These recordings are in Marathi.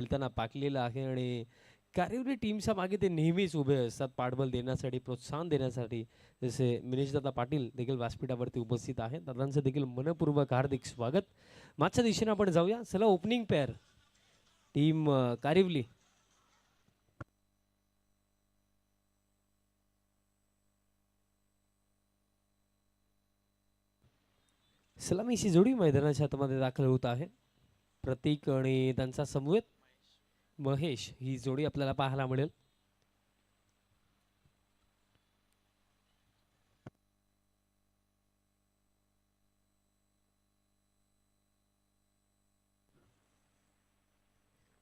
खेळताना पाकलेलं आहे आणि कारिवली टीमच्या मागे ते नेहमीच उभे असतात पाठबळ देण्यासाठी, प्रोत्साहन देण्यासाठी. जसे मिनेशदादा पाटील देखील व्यासपीठावरती उपस्थित आहेत. दादांचं देखील मनपूर्वक हार्दिक स्वागत. मागच्या दिशेने आपण जाऊया. चला ओपनिंग पेअर टीम कारिवली. सलामीची जोडी मैदानाच्या आतमध्ये दाखल होत आहे. प्रतीक आणि त्यांचा समवेत महेश ही जोडी आपल्याला पाहायला मिळेल.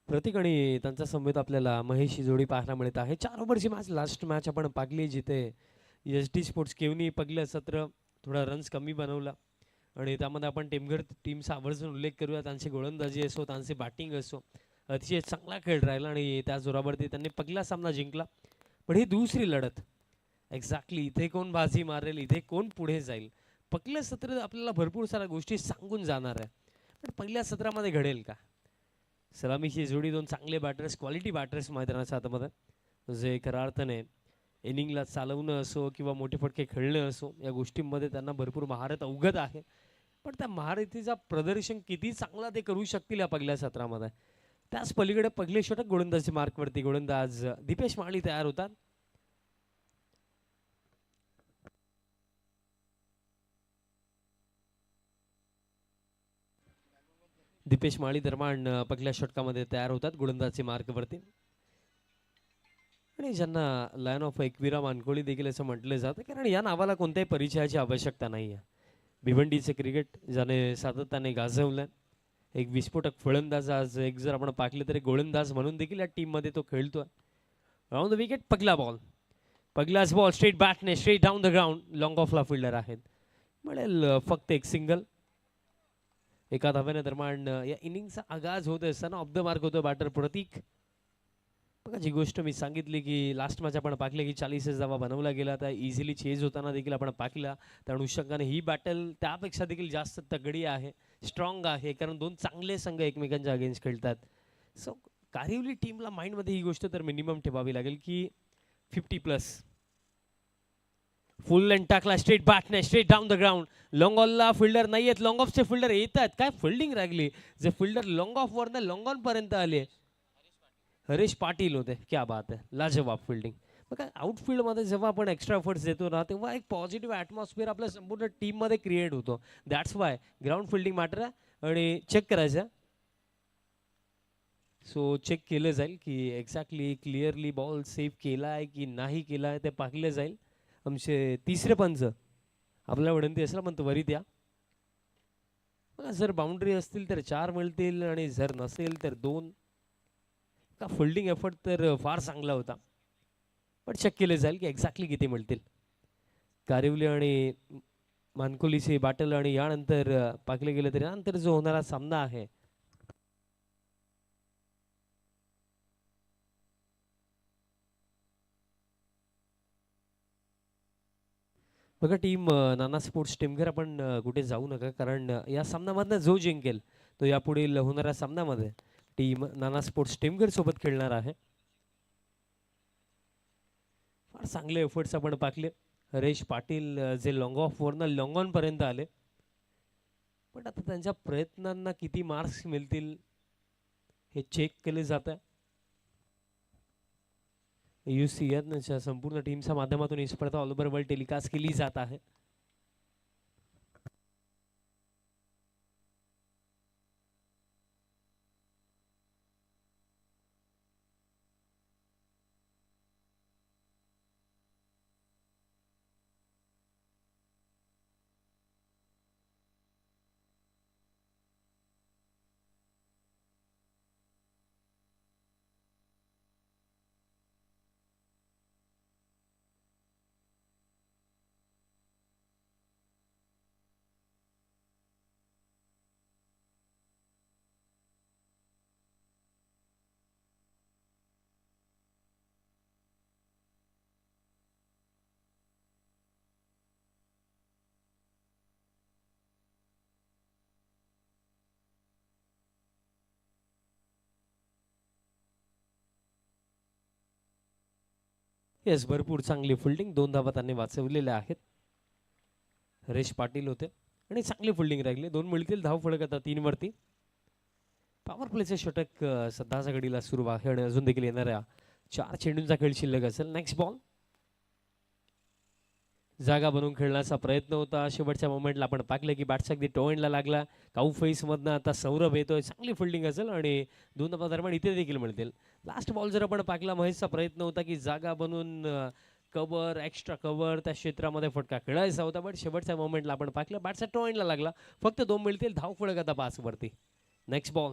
प्रतीक आणि त्यांचा समवेत आपल्याला महेश ही जोडी पाहायला मिळत आहे. 4 ओव्हरची मॅच, लास्ट मॅच आपण पाहिली जिथे एस डी स्पोर्ट्स केवनी पहिलं सत्र थोडा रन्स कमी बनवला आणि त्यामध्ये आपण टीमघर टीमचा आवर्जून उल्लेख करूया. त्यांची गोलंदाजी असो, त्यांची बॅटिंग असो, अतिशय चांगला खेळ राहिला आणि त्या जोरावरती त्यांनी पहिला सामना जिंकला. पण ही दुसरी लढत एक्झॅक्टली इथे कोण बाजी मारेल, इथे कोण पुढे जाईल, पहिलं सत्र आपल्याला भरपूर साऱ्या गोष्टी सांगून जाणार आहे. पण पहिल्या सत्रामध्ये घडेल का? सलामीची जोडी, दोन चांगले बॅटर्स, क्वालिटी बॅटर्स मैदानाच्या आतमध्ये जे खऱ्या अर्थाने इनिंगला चालवणं असो किंवा मोठे फटके खेळणं असो, या गोष्टींमध्ये त्यांना भरपूर महारत अवगत आहे. पण त्या महारतीचा प्रदर्शन किती चांगला ते करू शकतील या पहिल्या सत्रामध्ये, त्याच पलीकडे पहिले षटक गोलंदाजी मार्कवरती गोलंदाज दीपेश माळी तयार होतात. दीपेश माळी दरम्यान पहिल्या षटकामध्ये तयार होतात गोलंदाजी मार्कवरती. आणि ज्यांना लायन ऑफ एकविरा मानकोळी देखील असं म्हटलं जातं, कारण या नावाला कोणत्याही परिचयाची आवश्यकता नाही आहे. भिवंडीचे क्रिकेट ज्याने सातत्याने गाजवलं, एक विस्फोटक फलंदाज, आज एक जर आपण पाहिलं तरी गोलंदाज म्हणून देखील या टीममध्ये तो खेळतोय. राऊंड द विकेट, पहिला बॉल, पहिलाच बॉल स्ट्रेट बॅटने straight down the ground. Long ऑफला फिल्डर आहेत, मिळेल फक्त एक सिंगल. एका धाव्याने दरम्यान या इनिंगचा आगाज होत असताना ऑफ द मार्क होतो बॅटर प्रतीक. बघा, जी गोष्ट मी सांगितली की लास्ट मॅच आपण पाहिलं की 40 धावा बनवला गेला, तर इझिली चेज होताना देखील आपण पाहिला. त्या अनुषंगाने ही बॅटल त्यापेक्षा देखील जास्त तगडी आहे, स्ट्रॉंग आहे, कारण दोन चांगले संघ एकमेकांच्या अगेन्स्ट खेळतात. सो कारिवली टीमला माइंडमध्ये ही गोष्ट तर मिनिमम ठेवावी लागेल की 50+. फुल लेंथ टाकला, स्ट्रेट बॅटने straight down the ground. Long ऑनला फिल्डर नाही आहेत, लॉंग ऑफचे फिल्डर येतात. काय फिल्डिंग राहिली, जे फिल्डर लॉंग ऑफ वरनं लॉंग ऑन पर्यंत आले, हरीश पाटील होते. क्या बात आहे, लाजवाब फिल्डिंग. बघा, आउटफील्डमध्ये जेव्हा आपण एक्स्ट्रा एफर्ट्स देतो ना, तेव्हा एक पॉझिटिव्ह ॲटमॉस्फिअर आपल्या संपूर्ण टीममध्ये क्रिएट होतो. That's why ground fielding matter आहे आणि चेक करायचं. सो चेक केलं जाईल की एक्झॅक्टली क्लिअरली बॉल सेव्ह केला आहे की नाही केला आहे, ते पाहिलं जाईल. आमचे तिसरे पंच आपल्याला विनंती असेल पण त्वरित या. बघा, जर बाउंड्री असतील तर 4 मिळतील आणि जर नसेल तर 2. का फिल्डिंग एफर्ट तर फार चांगला होता, पण चेक केले जाईल की एक्झॅक्टली किती मिळतील. कारिवली आणि मानकोलीची बॅटल आणि यानंतर पाहिलं गेलं तरी नंतर जो होणारा सामना आहे, बघा टीम नाना स्पोर्ट्स टीमघर आपण कुठे जाऊ नका, कारण या सामन्यामधनं जो जिंकेल तो यापुढील होणाऱ्या सामन्यामध्ये टीम नाना स्पोर्ट्स टीमघर सोबत खेळणार आहे. फार चांगले एफर्ट्स आपण पाहिले. हरेश पाटील जे लॉंग ऑफ वरनं लॉंग ऑन पर्यंत आले, पण आता त्यांच्या प्रयत्नांना किती मार्क्स मिळतील हे चेक केले जात आहे. UCNच्या संपूर्ण टीमच्या माध्यमातून ही स्पर्धा ऑल ओव्हर वर्ल्ड टेलिकास्ट केली जात आहे. येस, भरपूर चांगली फिल्डिंग, 2 धावा त्यांनी वाचवलेल्या आहेत. हरेश पाटील होते आणि चांगली फिल्डिंग राहिली. 2 मिळतील धाव फलक आता 3 वरती. पॉवर प्लेचे षटक सध्याच्या घडीला सुरू आहे आणि अजून देखील येणाऱ्या 4 चेंडूंचा खेळ शिल्लक असेल. Next ball. जागा बनवून खेळण्याचा प्रयत्न होता. शेवटच्या मोमेंटला आपण पाहिलं की बॅट्स अगदी टोएंडला लागला. काऊ फेस मधनं आता सौरभ येतोय. चांगली फिल्डिंग असेल आणि 2 धावा दरम्यान इथे देखील मिळतील. लास्ट बॉल जर आपण पाहिला, महेशचा प्रयत्न होता की जागा बनवून कव्हर, एक्स्ट्रा कव्हर त्या क्षेत्रामध्ये फटका खेळायचा होता, बट शेवटच्या मोमेंटला आपण पाहिलं बॅट्सचा टोएंडला लागला. फक्त 2 मिळतील धाव फलक आता 5 वरती. Next ball.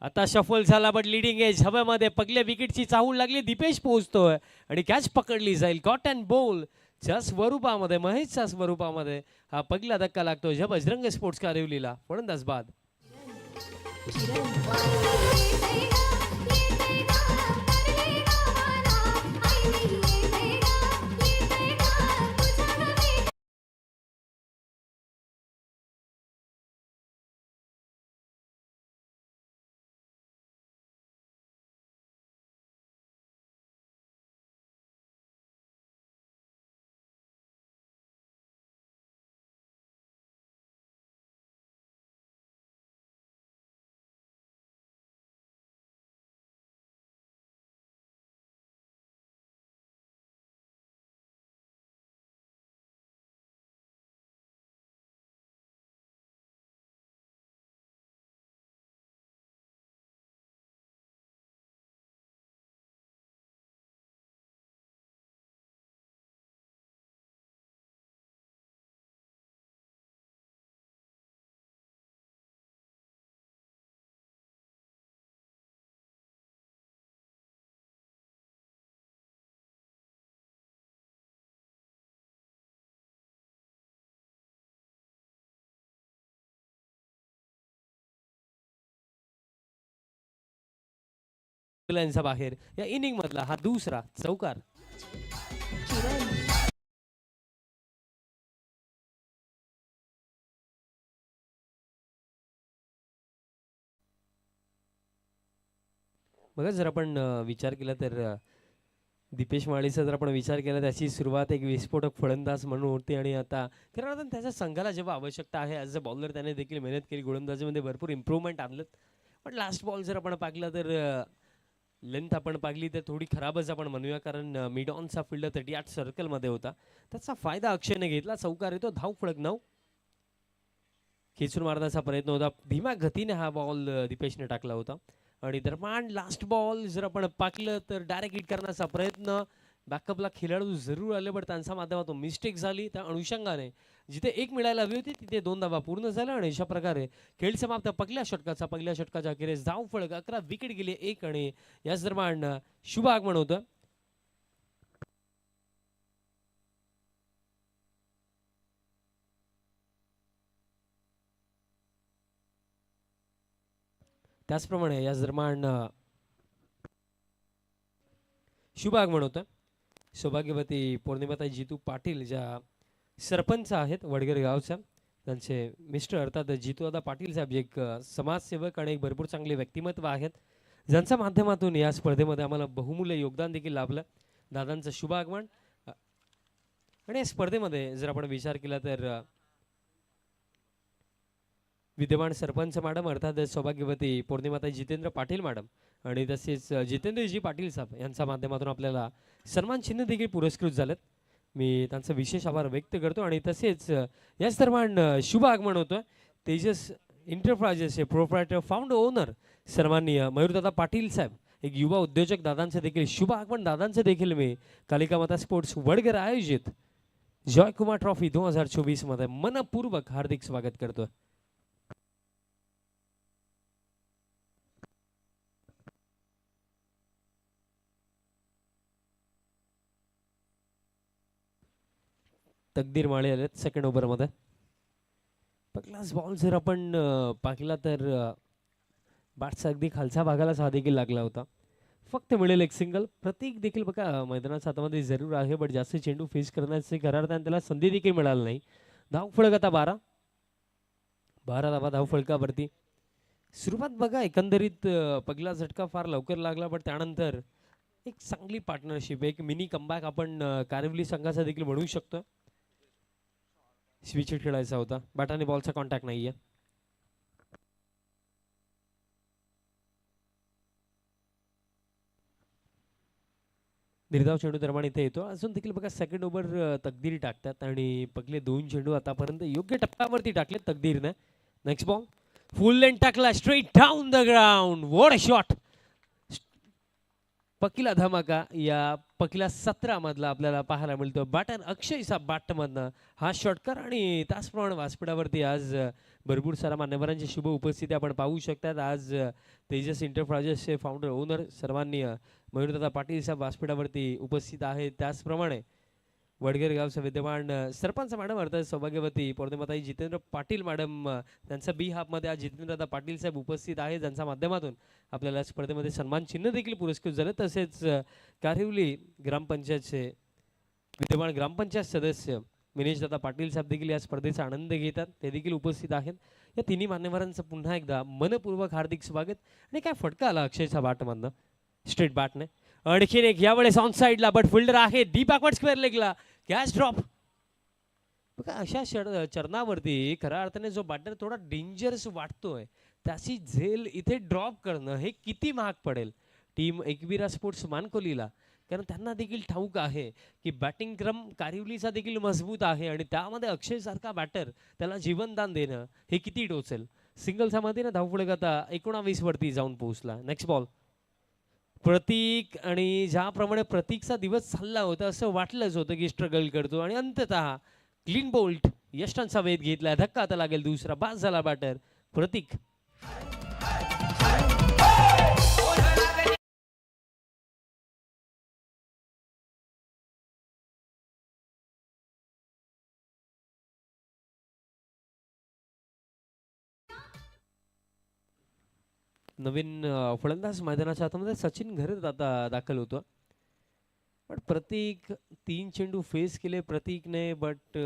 आता शफल झाला, बट लिडिंग एज हवेमध्ये पगल्या विकेटची चाहूल लागली. दीपेश पोहोचतोय आणि कॅच पकडली जाईल. कॉट अँड बॉल च्या स्वरूपामध्ये, महेशच्या स्वरूपामध्ये हा पहिला धक्का लागतो ज्या बजरंग स्पोर्ट्स कारिवलीला. फलंदाज बाद. यांचा बाहेर या इनिंग मधला हा दुसरा चौकार. बघा, जर आपण विचार केला तर दीपेश माळीचा जर आपण विचार केला, त्याची सुरुवात एक विस्फोटक फलंदाज म्हणून होती आणि आता खरं अर्थानं त्याच्या संघाला जेव्हा आवश्यकता आहे ॲज अ बॉलर त्याने देखील मेहनत केली. गोलंदाजीमध्ये भरपूर इम्प्रूव्हमेंट आणलं. पण लास्ट बॉल जर आपण पाहिला तर लेंथ आपण पाहिली तर थोडी खराबच आपण म्हणूया, कारण मिड ऑनचा फील्डर 38 सर्कलमध्ये होता. त्याचा फायदा अक्षयने घेतला. चौकार येतो. धाव फलक 9. खेचून मारण्याचा प्रयत्न होता. धीम्या गतीने हा बॉल दीपेशने टाकला होता आणि दरम्यान लास्ट बॉल जर आपण पाहिलं तर डायरेक्ट हिट करण्याचा प्रयत्न. बॅकअपला खेळाडू जरूर आले, बट त्यांच्या माध्यमातून मिस्टेक झाली. त्या अनुषंगाने जिथे 1 मिळायला हवी होती तिथे 2 धावा पूर्ण झाल्या आणि अशा प्रकारे खेळ समाप्त. पहिल्या षटकाच्या अखेरीस धाव फलक 11, विकेट गेली 1 आणि याच दरम्यान शुभ आगमन होतं. त्याचप्रमाणे याच दरम्यान शुभ आगमन होतं सौभाग्यवती पौर्णिमाताई जितू पाटील, ज्या सरपंच आहेत वडगर गावच्या. त्यांचे मिस्टर अर्थात जितूदादा पाटील साहेब, एक समाजसेवक आणि एक भरपूर चांगले व्यक्तिमत्व आहेत, ज्यांच्या माध्यमातून या स्पर्धेमध्ये आम्हाला बहुमूल्य योगदान देखील लाभलं. दादांचं शुभ आगमन. आणि या स्पर्धेमध्ये जर आपण विचार केला तर विद्यमान सरपंच मॅडम अर्थात सौभाग्यवती पौर्णिमाताई जितेंद्र पाटील मॅडम आणि तसेच जितेंद्रजी पाटील साहेब यांच्या माध्यमातून आपल्याला सन्मान चिन्ह देखील पुरस्कृत झालेत. मी त्यांचा विशेष आभार व्यक्त करतो. आणि तसेच याच दरम्यान शुभ आगमन होतं तेजस एंटरप्राइजेसचे प्रोप्रायटर फाउंडर ओनर सन्माननीय मयूरदादा पाटील साहेब, एक युवा उद्योजक, दादांचे देखील शुभ आगमन. दादांचे देखील मी कालिका माता स्पोर्ट्स वडगर आयोजित जॉयकुमार ट्रॉफी 2024 मध्ये मनपूर्वक हार्दिक स्वागत करतो. तकदीर माळे आलेत सेकंड ओव्हरमध्ये. पहिलाच बॉल जर आपण पाहिला तर बॅट्सचा अगदी खालच्या भागाला हा देखील लागला होता. फक्त मिळेल एक सिंगल. प्रतीक देखील बघा मैदानाच्या हातामध्ये जरूर आहे, बट जास्त चेंडू फेस करण्याचे करार त्याला संधी देखील मिळाली नाही. धाव फलक आता 12 धावा धाव फलकावरती. सुरुवात बघा एकंदरीत पहिला झटका फार लवकर लागला, बट त्यानंतर एक चांगली पार्टनरशिप, एक मिनी कमबॅक आपण कारिवली संघाचा देखील म्हणू शकतो. स्विच खेळायचा होता, बॅट आणि बॉलचा कॉन्टॅक्ट नाहीये. निर्धाव चेंडू दरम्यान इथे येतो. अजून देखील बघा सेकंड ओव्हर तकदीर टाकतात आणि पगले 2 चेंडू आतापर्यंत योग्य टप्प्यावरती टाकले तकदीरने. नेक्स्ट बॉल फुल लेन टाकला straight down the ground. What a shot. पहिला धमाका या पहिल्या 17 मधला आपल्याला पाहायला मिळतो. बॅटर अक्षय साहेब बॅट मधनं हा षटकार आणि त्याचप्रमाणे व्यासपीठावरती आज भरपूर सारा मान्यवरांची शुभ उपस्थिती आपण पाहू शकतात. आज तेजस एंटरप्राइजेसचे फाउंडर ओनर सर्वांनी मयूरदादा पाटील साहेब व्यासपीठावरती उपस्थित आहेत. त्याचप्रमाणे वडगेर गावचे विद्यमान सरपंच मॅडम अर्थात सौभाग्यवती पौर्णिमाताई जितेंद्र पाटील मॅडम, त्यांचा बी हाफमध्ये आज जितेंद्रदादा पाटील साहेब उपस्थित आहेत, ज्यांच्या माध्यमातून आपल्याला स्पर्धेमध्ये सन्मान चिन्ह देखील पुरस्कृत झाले. तसेच कारिवली ग्रामपंचायतचे विद्यमान ग्रामपंचायत सदस्य मिनेशदादा पाटील साहेब देखील या स्पर्धेचा आनंद घेतात, ते देखील उपस्थित आहेत. या तिन्ही मान्यवरांचं पुन्हा एकदा मनपूर्वक हार्दिक स्वागत. आणि काय फटका आला अक्षयचा बॅटमधनं स्ट्रेट बॅटने. आणखीन एक यावेळेस ऑन साइडला बट फिल्डर आहे डी बॅकवर्ड स्क्वेअर लेगला कॅच ड्रॉप. बघा अशा चरणावरती खऱ्या अर्थाने जो बॅटर थोडा डेंजरस वाटतोय त्याची झेल इथे ड्रॉप करणं हे किती महाग पडेल टीम एकविरा स्पोर्ट्स मानकोलीला. कारण त्यांना देखील ठाऊक आहे की बॅटिंग क्रम कारिवलीचा देखील मजबूत आहे आणि त्यामध्ये अक्षय सारखा बॅटर त्याला जीवनदान देणं हे किती टोचेल. सिंगलच्या मधीने धावफलक आता 19 वरती जाऊन पोहोचला. नेक्स्ट बॉल प्रतीक. आणि ज्याप्रमाणे प्रतीकचा दिवस चालला होता असं वाटलंच होतं की स्ट्रगल करतो आणि अंततः क्लीन बोल्ट यष्टांचा वेध घेतला. धक्का आता लागेल दुसरा, बाद झाला बॅटर प्रतीक. नवीन फलंदाज मैदानाच्या आतमध्ये सचिन घरत आता दाखल होतो. पण प्रतीक 3 चेंडू फेस केले प्रतीकने, बट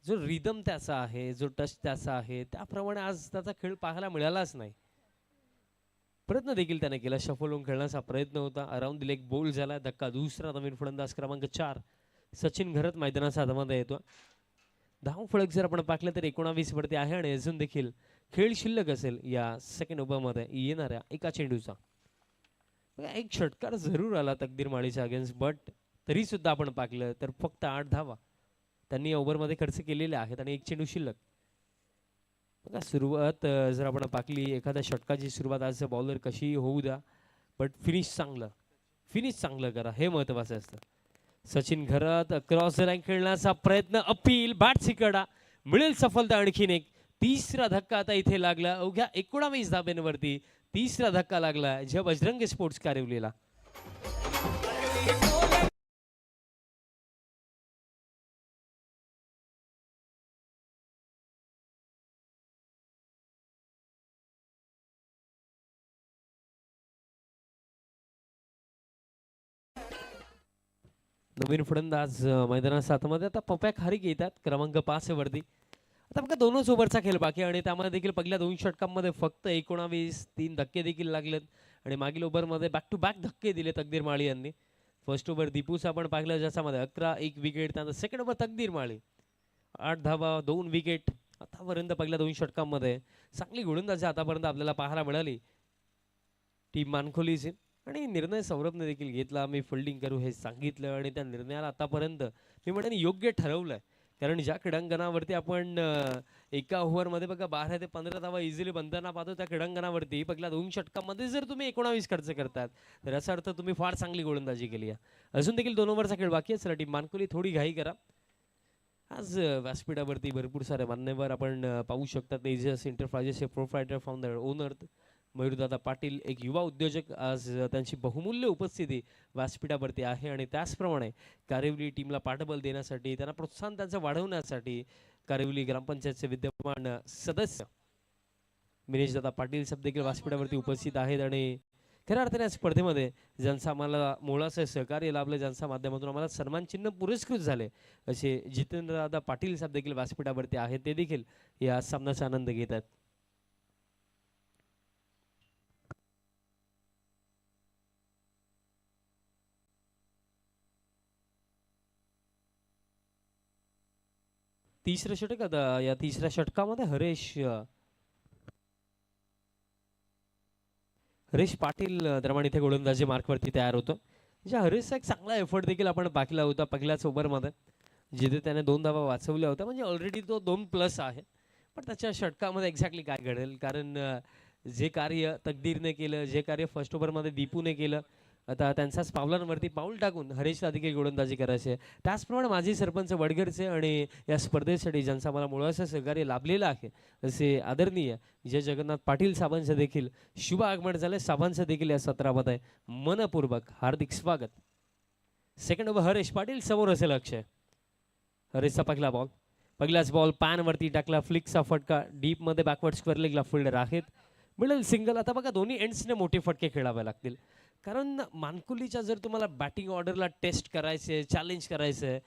जो रिदम त्याचा आहे, जो टच त्याचा आहे त्याप्रमाणे आज त्याचा खेळ पाहायला मिळालाच नाही. प्रयत्न देखील त्याने केला, शफल होऊन खेळण्याचा प्रयत्न होता. अराउंड द लेग बोल्ड झाला. धक्का दुसरा. नवीन फलंदाज क्रमांक 4 सचिन घरत मैदानाच्या आतमध्ये येतो. धाव फलक जर आपण पाहिलं तर 19 वरती आहे आणि अजून देखील खेळ शिल्लक असेल या सेकंड ओव्हरमध्ये येणाऱ्या एका चेंडूचा. एक षटकार जरूर आला तकदीर माळीच्या अगेन्स्ट, बट तरी सुद्धा आपण पाहिलं तर फक्त 8 धावा त्यांनी ओव्हरमध्ये खर्च केलेले आहेत आणि एक चेंडू शिल्लक. बघा सुरुवात जर आपण पाहिली एखाद्या षटकाची सुरुवात आज बॉलर कशी होऊ द्या, बट फिनिश चांगलं करा हे महत्वाचं असतं. सचिन घरात क्रॉस लाईन खेळण्याचा प्रयत्न, अपील बॅट सिकडा मिळेल सफलता. आणखीन एक तिसरा धक्का आता इथे लागला. अवघ्या 19 धाब्यांवरती तिसरा धक्का लागला ज्या बजरंग स्पोर्ट्स कारिवलीला. नवीन फलंदाज मैदानात सातमध्ये आता पप्या खारीक येतात क्रमांक 5 वरती. आता बघा 2च ओव्हरचा खेळ बाकी आणि त्यामध्ये देखील पहिल्या 2 षटकांमध्ये फक्त 19 3 धक्के देखील लागलेत आणि मागील ओव्हरमध्ये बॅक टू बॅक धक्के दिले तकदीर माळी यांनी. फर्स्ट ओव्हर दीपूस आपण पाहिलं ज्याच्यामध्ये 11 1 विकेट, त्यानंतर सेकंड ओव्हर तकदीर माळी 8 धावा 2 विकेट. आतापर्यंत पहिल्या 2 षटकांमध्ये चांगली गोलंदाजी आतापर्यंत आपल्याला पाहायला मिळाली टीम मानखोलीची. आणि निर्णय सौरभने देखील घेतला, मी फिल्डिंग करू हे सांगितलं आणि त्या निर्णयाला आतापर्यंत मी म्हणेन योग्य ठरवलंय. कारण ज्या क्रीडांगणावरती आपण एका ओव्हरमध्ये बघा 12 ते 15 धावा इझिली बनताना पाहतो, त्या क्रीडांगणावरती पहिल्या 2 षटकांमध्ये जर तुम्ही 19 खर्च करतात तर याचा अर्थ तुम्ही फार चांगली गोलंदाजी केली आहे. अजून देखील 2 ओव्हरचा खेळ बाकी आहे. टीम मानकोली थोडी घाई करा. आज व्यासपीठावरती भरपूर सारे मान्यवर आपण पाहू शकता. तेजस एंटरप्राइजेसचे प्रोप्रायटर फाउंडर ओनर मयूरदादा पाटील, एक युवा उद्योजक, आज त्यांची बहुमूल्य उपस्थिती व्यासपीठावरती आहे. आणि त्याचप्रमाणे कारिवली टीमला पाठबळ देण्यासाठी, त्यांना प्रोत्साहन त्यांचं वाढवण्यासाठी कारिवली ग्रामपंचायतचे विद्यमान सदस्य मिनेशदादा पाटील साहेब देखील व्यासपीठावरती उपस्थित आहेत. आणि खऱ्या अर्थाने या स्पर्धेमध्ये ज्यांचं आम्हाला मोलाचं सहकार्य लाभलं, ज्यांच्या माध्यमातून आम्हाला सन्मान चिन्ह पुरस्कृत झाले असे जितेंद्रदादा पाटील साहेब देखील व्यासपीठावरती आहेत, ते देखील या सामन्याचा आनंद घेत आहेत. तिसरं षटक आता या तिसऱ्या षटकामध्ये हरेश पाटील दरम्यान इथे गोलंदाजी मार्कवरती तयार होतो. म्हणजे हरेशचा एक चांगला एफर्ट देखील आपण पाहिला होता पहिल्याच ओव्हरमध्ये, जिथे त्याने 2 धावा वाचवल्या होत्या. म्हणजे ऑलरेडी तो 2+ आहे. पण त्याच्या षटकामध्ये एक्झॅक्टली काय घडेल, कारण जे कार्य तकदीरने केलं, जे कार्य फर्स्ट ओव्हरमध्ये दीपूने केलं, आता त्यांच्याच पावलांवरती पाऊल टाकून हरेशला देखील गोलंदाजी करायची आहे. त्याचप्रमाणे माजी सरपंच वडगरचे आणि या स्पर्धेसाठी ज्यांचा मला मुळाचं सहकार्य लाभलेलं आहे असे आदरणीय जय जगन्नाथ पाटील साहेबांचं देखील शुभ आगमन झाले. साहेबांचं देखील या सत्रामध्ये मनपूर्वक हार्दिक स्वागत. सेकंड ओव्हर हरेश पाटील समोर असेल अक्षय. हरेशचा पहिला बॉल, पहिलाच बॉल पॅनवरती टाकला, फ्लिकचा फटका डीपमध्ये बॅकवर्ड स्क्वेअर लेगला फिल्डर आहेत, मिडल सिंगल. आता बघा दोन्ही एंड्सने मोठे फटके खेळावे लागतील, कारण मानकुलीच्या जर तुम्हाला बॅटिंग ऑर्डरला टेस्ट करायचे, चॅलेंज करायचं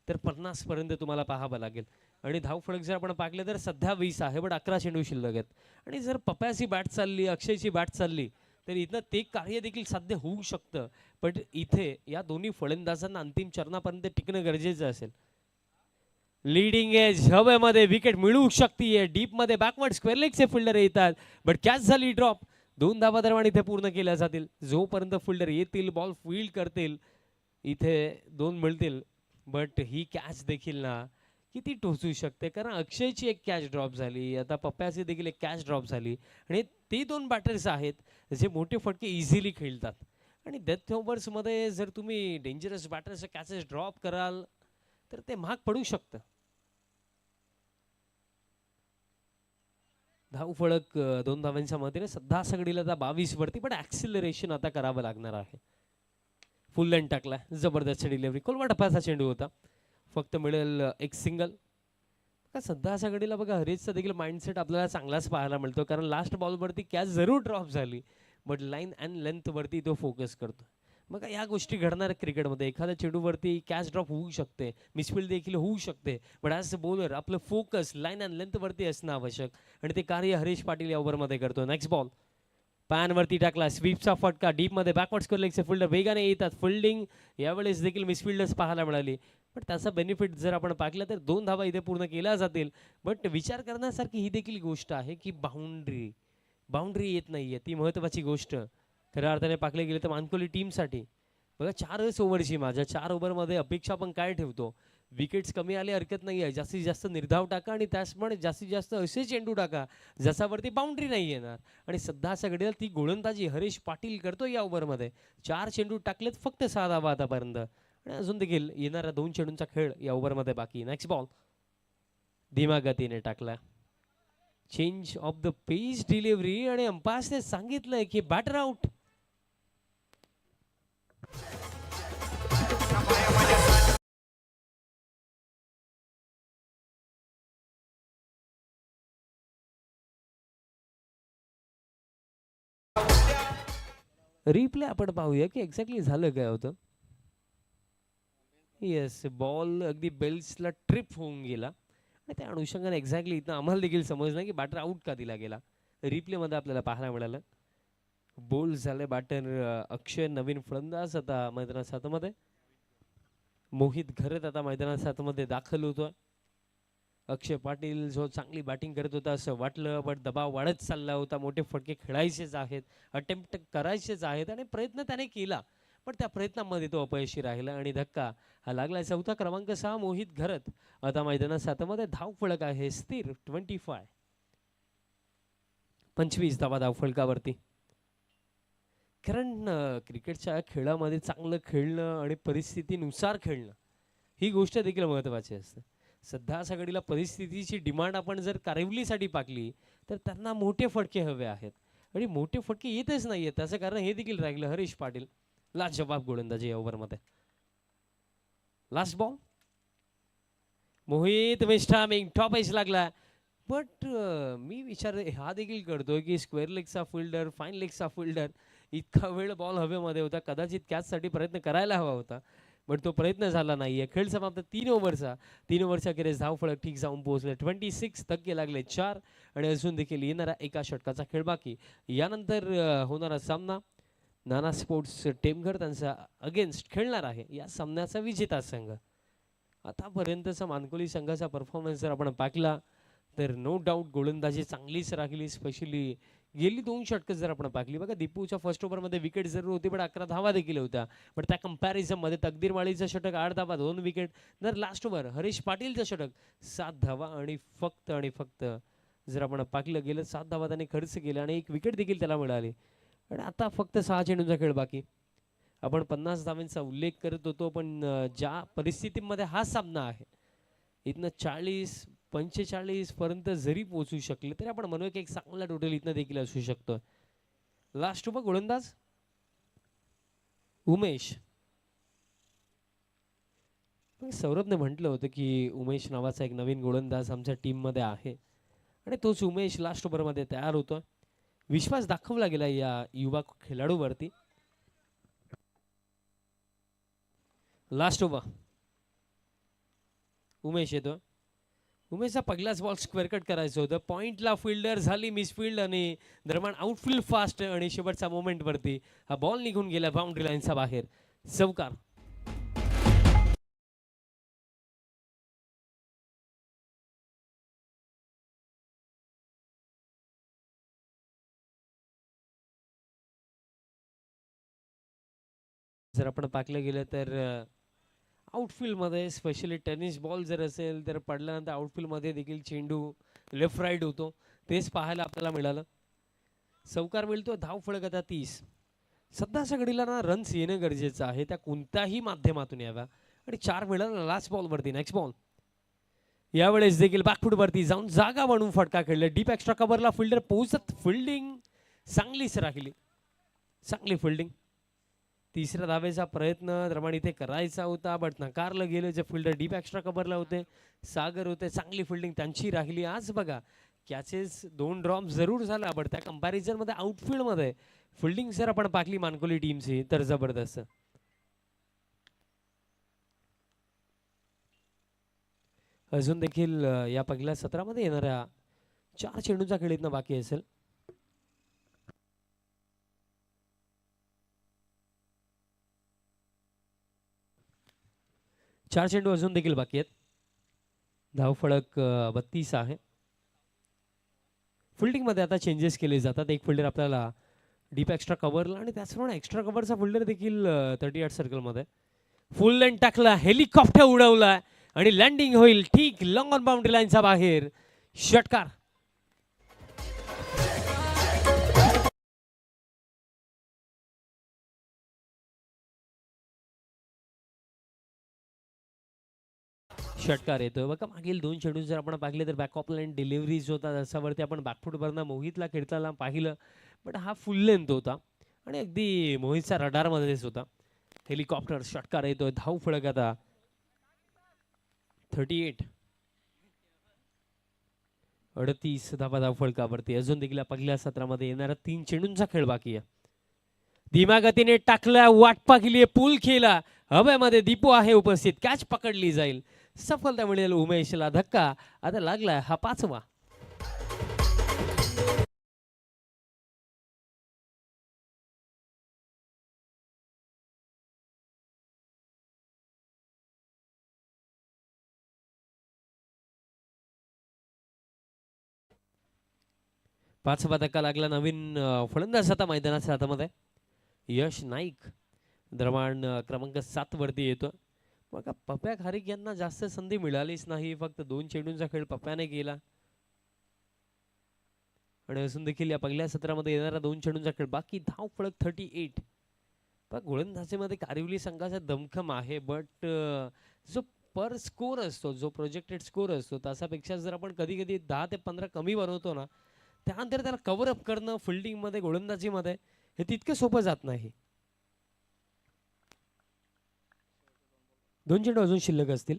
तर 50 पर्यंत तुम्हाला पाहावं लागेल. आणि धावफलक जर आपण पाहिलं तर सध्या 20 आहे, पण 11 चेंडू शिल्लक आहेत. आणि जर पप्याची बॅट चालली, अक्षयची बॅट चालली तर इथनं ते कार्य देखील साध्य होऊ शकतं. पण इथे या दोन्ही फलंदाजांना अंतिम चरणापर्यंत टिकणं गरजेचं असेल. लीडिंग एज हवेमध्ये विकेट मिळू शकते. डीप मध्ये बॅकवर्ड स्क्वेअर लेगचे फिल्डर येतात, बट कॅच झाली ड्रॉप. 2 धावा दरम्यान इथे पूर्ण केल्या जातील. जोपर्यंत फिल्डर येतील, बॉल फील्ड करतील, इथे 2 मिळतील. बट ही कॅच देखील ना किती टोचू शकते, कारण अक्षयची एक कॅच ड्रॉप झाली, आता पप्प्याची देखील एक कॅच ड्रॉप झाली. आणि ते 2 बॅटर्स आहेत जे मोठे फटके इझिली खेळतात. आणि डेथ ओव्हर्समध्ये जर तुम्ही डेंजरस बॅटर्स कॅचेस ड्रॉप कराल तर ते महाग पडू शकतं. धावफलक 2 धावांच्या मदतीने सध्या सगळीला आता 22 वरती, पण ऍक्सिलरेशन आता करावं लागणार आहे. फुल लेंथ टाकला, जबरदस्त डिलिव्हरी, कोलवा टप्प्याचा चेंडू होता, फक्त मिळेल एक सिंगल. सध्या सगळीला बघा हरेशचा देखील माइंडसेट आपल्याला चांगलाच पाहायला मिळतो, कारण लास्ट बॉलवरती कॅच जरूर ड्रॉप झाली, बट लाईन अँड लेंथ वरती तो फोकस करतो. मग या गोष्टी घडणार क्रिकेटमध्ये. एखाद्या चेंडूवरती कॅच ड्रॉप होऊ शकते, मिसफील्ड देखील होऊ शकते, पण ॲज अ बॉलर आपलं फोकस लाईन अँड लेंथ वरती असणं आवश्यक, आणि ते कार्य हरेश पाटील या ओव्हरमध्ये करतो. नेक्स्ट बॉल पॅनवरती टाकला, स्वीपचा फटका डीपमध्ये बॅकवर्ड स्क्वेअर लेगचे फिल्डर वेगाने येतात. फिल्डिंग यावेळेस देखील मिसफिल्डर्स पाहायला मिळाली, पण त्याचा बेनिफिट जर आपण पाहिलं तर 2 धावा इथे पूर्ण केल्या जातील. बट विचार करण्यासारखी ही देखील गोष्ट आहे की बाउंड्री येत नाहीये, ती महत्त्वाची गोष्ट खऱ्या अर्थाने पाकले गेले तर मानकोली टीमसाठी. बघा 4च ओव्हरची माझ्या 4 ओव्हरमध्ये अपेक्षा पण काय ठेवतो, विकेट्स कमी आले हरकत नाही आहे, जास्तीत जास्त निर्धाव टाका आणि त्याचप्रमाणे जास्तीत जास्त असे चेंडू टाका ज्याच्यावरती बाउंड्री नाही येणार. आणि सध्या सगळ्याला ती गोलंदाजी हरेश पाटील करतो या ओव्हरमध्ये. 4 चेंडू टाकलेत, फक्त 6 धावा आतापर्यंत, आणि अजून देखील येणाऱ्या 2 चेंडूंचा खेळ या ओव्हरमध्ये बाकी. नेक्स्ट बॉल धीमा गतीने टाकला, change of the pace delivery, आणि अंपायरने सांगितलंय की बॅटर आउट. रिप्ले आपण पाहूया की एक्झॅक्टली झालं काय होतं. येस, बॉल अगदी बेल्सला ट्रिप होऊन गेला, आणि त्या अनुषंगाने एक्झॅक्टली इथं आम्हाला देखील समजलं की बॅटर आउट का दिला गेला. रिप्लेमध्ये आपल्याला पाहायला मिळालं. बोल्ड झाले बॅटर अक्षय, नवीन फलंदाज आता मैदानात 7 मध्ये. मोहित घरत आता मैदानात 7 मध्ये दाखल होतोय. अक्षय पाटील जो चांगली बॅटिंग करत होता असं वाटलं, बट दबाव वाढत चालला होता, मोठे फटके खेळायचेच आहेत, अटेम्प्ट करायचेच आहेत, आणि प्रयत्न त्याने केला, पण त्या प्रयत्नामध्ये तो अपयशी राहिला आणि धक्का हा लागला. 4था क्रमांक 6 मोहित घरत आता मैदानात 7 मध्ये. धावफलक आहे स्थिर 25 धावा धावफलकावरती. कारण क्रिकेटच्या खेळामध्ये चांगलं खेळणं आणि परिस्थितीनुसार खेळणं ही गोष्ट देखील महत्त्वाची असते. सध्या सगळीला परिस्थितीची डिमांड आपण जर कारिवलीसाठी पाकली तर त्यांना मोठे फटके हवे आहेत, आणि मोठे फटके येतच नाही आहेत. त्याचं कारण हे देखील राहिलं हरीश पाटील लाजवाब गोलंदाजी या ओव्हरमध्ये. Last ball Mohit mistiming top edge लागला, बट मी विचार हा देखील करतोय की स्क्वेअर लेगचा फिल्डर, फाईन लेगचा फिल्डर, इतका वेळ बॉल हवेमध्ये होता, कदाचित कॅचसाठी प्रयत्न करायला हवा होता, बट तो प्रयत्न झाला नाहीये. खेळ समाप्त 3 ओव्हरचा अखेरीस धावफलक ठीक जाऊन पोहोचले. 26 धक्के लागले 4, आणि अजून देखील येणारा एका षटकाचा खेळ बाकी. यानंतर होणारा सामना नाना स्पोर्ट्स टेमघर त्यांचा अगेन्स्ट खेळणार आहे. या सामन्याचा विजेता संघ आतापर्यंतचा मानकोली संघाचा परफॉर्मन्स जर आपण पाहिला तर नो डाऊट गोलंदाजी चांगलीच राखली. स्पेशली गेली 2 षटकं जर आपण पाहिली बघा, दीपूच्या फर्स्ट ओव्हरमध्ये विकेट जरूर होती पण 11 धावा देखील होत्या. पण त्या कंपॅरिझनमध्ये तकदीर माळीचं षटक 8 धावा 2 विकेट. तर लास्ट ओव्हर हरीश पाटीलचं षटक 7 धावा आणि फक्त जर आपण पाहिलं गेलं 7 धावा त्याने खर्च केला आणि 1 विकेट देखील त्याला मिळाली. आणि आता फक्त 6 चेंडूंचा खेळ बाकी. आपण 50 धावांचा उल्लेख करत होतो पण ज्या परिस्थितीमध्ये हा सामना आहे इथनं 40-45 पर्यंत जरी पोहोचू शकले तरी आपण म्हणूया की एक चांगला टोटल इथनं देखील असू शकतो. लास्ट ओव्हर गोलंदाज उमेश. सौरभने म्हटलं होतं की उमेश नावाचा एक नवीन गोलंदाज आमच्या टीम मध्ये आहे आणि तोच उमेश लास्ट ओव्हर मध्ये तयार होतो. विश्वास दाखवला गेला या युवा खेळाडूवरती. लास्ट ओव्हर उमेश येतो. उमेशचा पहिलाच बॉल स्क्वेअर कट करायचं होतं. पॉइंटला फिल्डर झाली मिसफिल्ड आणि दरम्यान आउटफिल्ड फास्ट आणि शेवटच्या मोमेंट वरती हा बॉल निघून गेला बाउंड्री लाईनच्या बाहेर. चौकार. जर आपण पाहिलं गेलं तर आउटफील्ड मध्ये स्पेशली टेनिस बॉल जर असेल तर पडल्यानंतर आउटफील्ड मध्ये देखील चेंडू लेफ्ट राईट होतो. तेच पाहायला आपल्याला मिळालं. चौकार मिळतो. धाव फलक आता 30. सध्याच्या घडीला ना रन्स येणं गरजेचं आहे त्या कोणत्याही माध्यमातून याव्या आणि 4 मिळाला लास्ट बॉल वरती. नेक्स्ट बॉल यावेळेस देखील बॅकफूट वरती जाऊन जागा बनवून फटका खेळला. डीप एक्स्ट्रा कव्हरला फिल्डर पोहोचत फिल्डिंग चांगलीच राखली. चांगली फिल्डिंग. तिसऱ्या धावेचा प्रयत्न दरम्यान इथे करायचा होता बट नकारलं गेलं. जे फिल्डर डीप एक्स्ट्रा कव्हरला होते सागर होते. चांगली फिल्डिंग त्यांची राहिली. आज बघा कॅचेस 2 ड्रॉप जरूर झाला बट त्या कंपॅरिझन मध्ये आउटफील्ड मध्ये फिल्डिंग जर आपण पाहिली मानकोली टीमची तर जबरदस्त. अजून देखील या पहिल्या सत्रामध्ये येणाऱ्या 4 चेंडूंचा खेळ इथनं बाकी असेल. 4 चेंडू अजून देखील बाकी आहेत. धाव फलक 32 आहे. फिल्डिंग मध्ये आता चेंजेस केले जातात. एक फिल्डर आपल्याला डीप एक्स्ट्रा कव्हरला आणि त्याचप्रमाणे एक्स्ट्रा कव्हरचा फिल्डर देखील 38 सर्कल मध्ये. फुल लेंथ टाकला. हेलिकॉप्टर उडवला आणि लँडिंग होईल ठीक लॉंग ऑन बाउंड्री लाईनच्या बाहेर. षटकार. षटकार येतोय बघा. मागील 2 चेंडू जर आपण पाहिले तर बॅक ऑफ लाईन डिलिव्हरीज होतात. असावरती आपण बॅकफूट वरनं मोहितला खेळताना पाहिलं पण हा फुल लेंथ होता आणि अगदी मोहितचा रडार मध्येच होता. हेलिकॉप्टर षटकार येतोय. धाव फलक आता 38. 38 धावा धाव फलकावरती. अजून देखील पहिल्या सत्रामध्ये येणारा 3 चेंडूंचा खेळ बाकी आहे. धीम्या गतीने टाकला. वाट पाहिली. पूल केला. हवेमध्ये दीपू आहे उपस्थित. कॅच पकडली जाईल. सफलता मिळेल उमेशला. धक्का आता लागलाय हा 5वा. पाचवा धक्का लागला. नवीन फलंदाज आता मैदानाच्या हातामध्ये यश नाईक दरम्यान क्रमांक 7 वरती येतो. बघा पप्या खारीक यांना जास्त संधी मिळालीच नाही. फक्त 2 चेंडूंचा खेळ पप्याने केला आणि अजून देखील या पहिल्या सत्रामध्ये येणारा 2 चेंडूंचा खेळ बाकी. धाव फलक 38. गोलंदाजीमध्ये कारिवली संघाचा दमखम आहे बट जो पर स्कोर असतो जो प्रोजेक्टेड स्कोर असतो त्यापेक्षा जर आपण कधी कधी 10 ते 15 कमी बनवतो ना त्यानंतर त्याला कव्हर अप करणं फिल्डिंग मध्ये गोलंदाजीमध्ये हे तितकं सोपं जात नाही. 2 चेंडू अजून शिल्लक असतील.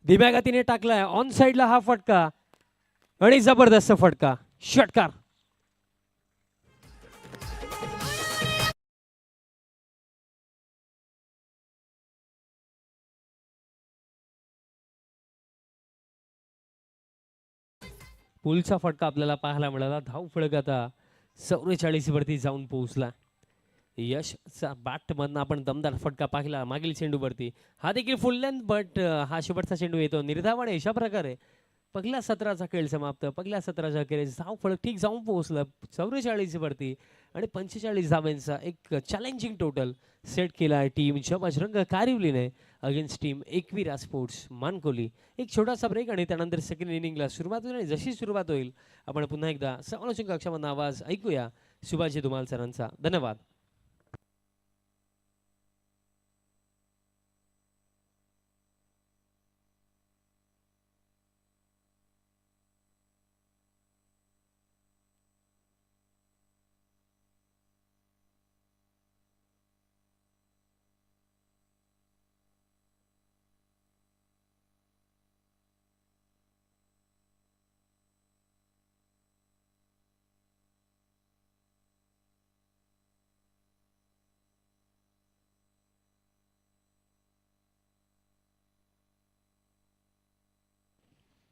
धीम्या गतीने टाकलाय. ऑन साइडला हा फटका आणि जबरदस्त फटका. षटकार. पुलचा फटका आपल्याला पाहायला मिळाला. धाव फलक आता 44 वरती जाऊन पोहोचला. यशचा बॅटमधनं आपण दमदार फटका पाहिला मागील चेंडूवरती. हा देखील फुल लेंथ बट हा शेवटचा चेंडू येतो निर्धावाने. अशा प्रकारे पहिल्या सत्राचा खेळ समाप्त. पहिल्या सत्राच्या अखेरीस धावफलक ठीक जाऊन पोहोचलं 44 वरती आणि 45 धावांचा एक चॅलेंजिंग टोटल सेट केला आहे टीमच्या बजरंग कारिवलीने against team Ekvira sports Mankoli. एक छोटासा ब्रेक आणि त्यानंतर सेकंड इनिंगला सुरुवात होईल आणि जशी सुरुवात होईल आपण पुन्हा एकदा समालोचन कक्षामधून आवाज ऐकूया सुभाषजी धुमाल सरांचा. धन्यवाद.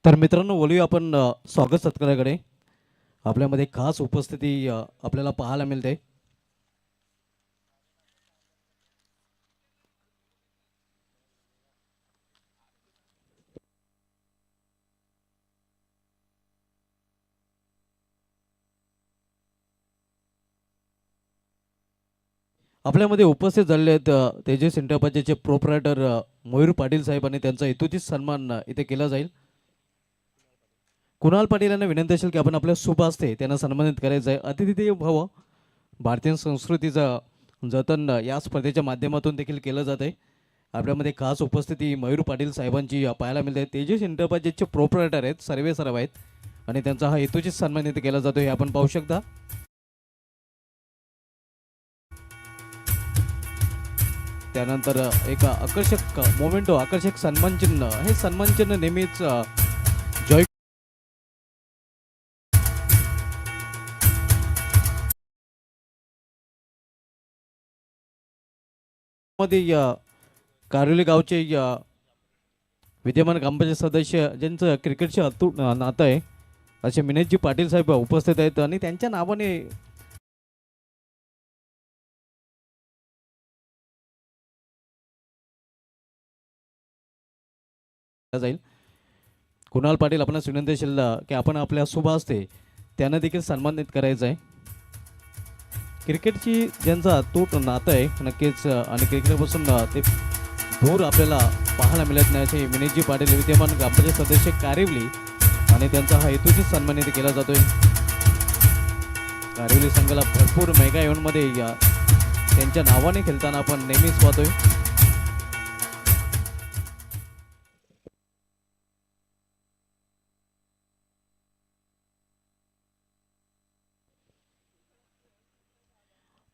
तर मित्रांनो बोलूया आपण स्वागत सत्काराकडे. आपल्यामध्ये खास उपस्थिती आपल्याला पाहायला मिळते. आपल्यामध्ये उपस्थित झालेले आहेत तेजस इंटरप्राइजेसचे प्रोप्रायटर मयूर पाटील साहेब आणि त्यांचा हेतुतीच सन्मान इथे केला जाईल. कुणाल पाटील यांना विनंती असेल की आपण आपल्या शुभ असते त्यांना सन्मानित करायचं आहे. अतिथी देवो भव. भारतीय संस्कृतीचं जतन या स्पर्धेच्या माध्यमातून देखील केलं जात आहे. आपल्यामध्ये खास उपस्थिती मयूर पाटील साहेबांची पाहायला मिळते. तेजस इंटरप्राइजेसचे प्रोप्रायटर आहेत, सर्व आहेत आणि त्यांचा हा हेतूचीच सन्मानित केला जातो हे आपण पाहू शकता. त्यानंतर एक आकर्षक मोमेंटो, आकर्षक सन्मान चिन्ह. हे सन्मान चिन्ह नेहमीच जॉय मध्ये कारोली गावचे विद्यमान ग्रामपंचायत सदस्य ज्यांचं क्रिकेटचे अतूट नातं आहे असे मिनेशजी पाटील साहेब उपस्थित आहेत आणि त्यांच्या नावाने जाईल. कुणाल पाटील आपणास विनंती असेल की आपण आपल्या शुभ असते त्यांना देखील सन्मानित करायचं आहे. क्रिकेटची ज्यांचं अतूट नातं आहे नक्कीच आणि क्रिकेटपासून ते दूर आपल्याला पाहायला मिळत नाही असे मिनेशजी पाटील विद्यमान ग्रामपंचायत सदस्य कारिवली आणि त्यांचा हा हेतूची सन्मानित केला जातोय. कारिवली संघाला भरपूर मेगा इव्हेंटमध्ये त्यांच्या नावाने खेळताना आपण नेहमीच पाहतोय.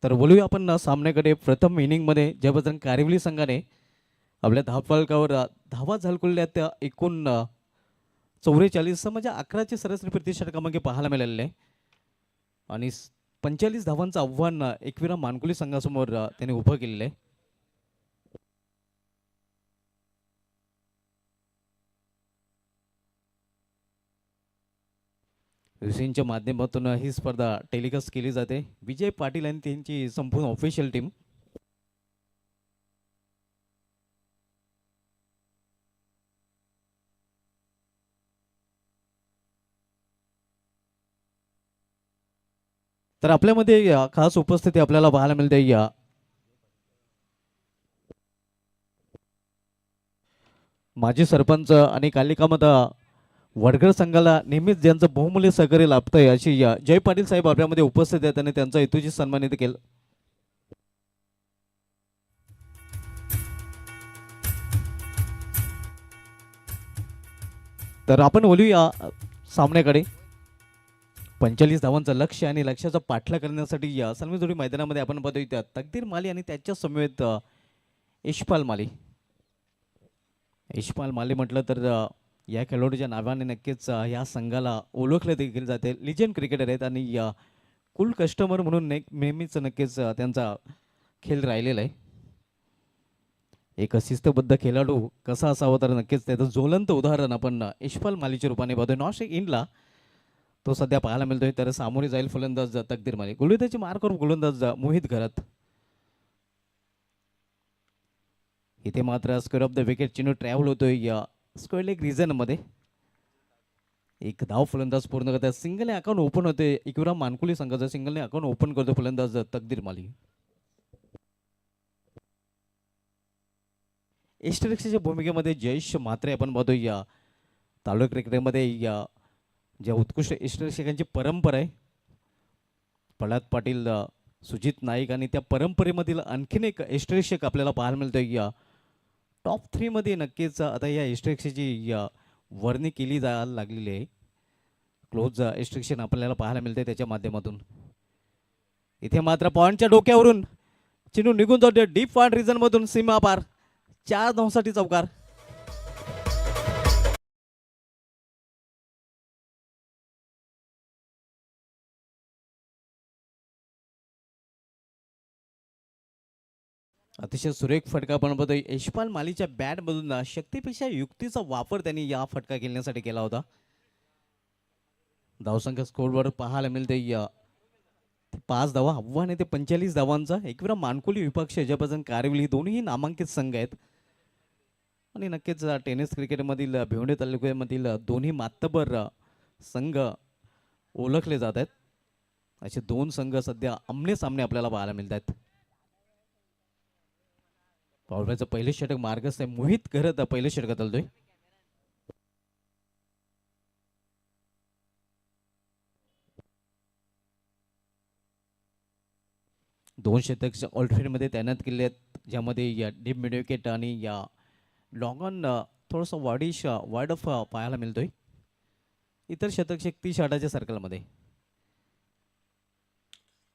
तर बोलूया आपण सामन्याकडे. प्रथम इनिंगमध्ये ज्याबद्दल कारिवली संघाने आपल्या धावफलकावर धावा झळकवल्या त्या एकूण 44 म्हणजे 11चे सरासरी प्रतिषटकामागे पाहायला मिळालेले आहे आणि 45 धावांचं आव्हान एकविरा मानकुली संघासमोर त्यांनी उभं केलेलं आहे. ऋषींच्या माध्यमातून ही स्पर्धा टेलिकास्ट केली जाते. विजय पाटील आणि त्यांची संपूर्ण ऑफिशियल टीम. तर आपल्यामध्ये खास उपस्थिती आपल्याला पाहायला मिळते माजी सरपंच आणि कालिकामत वडगड संघाला नेहमीच ज्यांचं बहुमूल्य सहकार्य लाभतंय अशी जय पाटील साहेब आपल्यामध्ये उपस्थित आहेत आणि त्यांचा हेतूची सन्मानित केलं. तर आपण बोलूया सामन्याकडे. 45 धावांचं लक्ष्य आणि लक्ष्याचा पाठला करण्यासाठी सलमी जोडी मैदानामध्ये आपण पाहतोय त्या तकदीर माली आणि त्याच्या समवेत यशपाल माली. यशपाल माली म्हटलं तर या खेळाडूच्या नावाने नक्कीच या संघाला ओळखले देखील जाते. लिजंड क्रिकेटर आहेत आणि कुल कस्टमर म्हणून नेहमीच नक्कीच त्यांचा खेळ राहिलेला आहे. एक शिस्तबद्ध खेळाडू कसा असावा तर नक्कीच त्याचं ज्वलंत उदाहरण आपण यशपाल मालीच्या रूपाने पाहतोय. नॉट इनला तो सध्या पाहायला मिळतोय. तर सामोरे जाईल फलंदाज तकदीर माली. गोलंदाजी मार्कवर गोलंदाज मोहित घरात. इथे मात्र स्क्वेअर ऑफ द विकेट चेंडू ट्रॅव्हल होतोय या स्क्वेअर लेग रिजनमध्ये. एक धाव फलंदाज पूर्ण करतात. सिंगलने अकाउंट ओपन होते इकविराम मानकुली संघाचा. सिंगलने अकाउंट ओपन करतो फलंदाज तकदीर माली. इष्टरक्षकाच्या भूमिकेमध्ये जयेश म्हात्रे आपण पाहतो या तालुका क्रिकेटमध्ये या ज्या उत्कृष्ट इष्टरक्षकांची परंपरा आहे. प्रल्हाद पाटील, सुजित नाईक आणि त्या परंपरेमधील आणखीन एक इष्टरक्षक आपल्याला पाहायला मिळतोय या टॉप 3 मध्ये. नक्कीच आता या इष्टरक्षकाची या वर्णी केली जायला लागलेली आहे. क्लोज इस्ट्रिक्शन आपल्याला पाहायला मिळते त्याच्या माध्यमातून. इथे मात्र पॉईंटच्या डोक्यावरून चेंडू निघून जातो डीप पॉईंट रिजन मधून सीमा पार. 4 धावांसाठी चौकार. अतिशय सुरेख फटका आपण बघतोय. यशपाल मालीच्या बॅटमधून शक्तीपेक्षा युक्तीचा वापर त्यांनी या फटका खेळण्यासाठी केला होता. धावसंख्या स्कोरवर पाहायला मिळते या 5 धावा आव्हान आहे ते 45 धावांचा. एकविरा मानकुली विपक्ष ज्यापासून कारिवली दोन्ही नामांकित संघ आहेत आणि नक्कीच टेनिस क्रिकेटमधील भिवंडी तालुक्यामधील दोन्ही मातबर संघ ओळखले जात आहेत. असे 2 संघ सध्या आमने सामने आपल्याला पाहायला मिळत आहेत. पॉवरप्लेचं पहिले षटक मार्गस्थ आहे. मोहित करत पहिले षटकात आलतोय. दोन षटक ऑल्टफील्डमध्ये तैनात केले आहेत ज्यामध्ये या डीप मिड विकेट आणि या लॉंग ऑन थोडंसं वाईड ऑफ पाहायला मिळतोय. इतर शतक 30 षटकाच्या सर्कलमध्ये.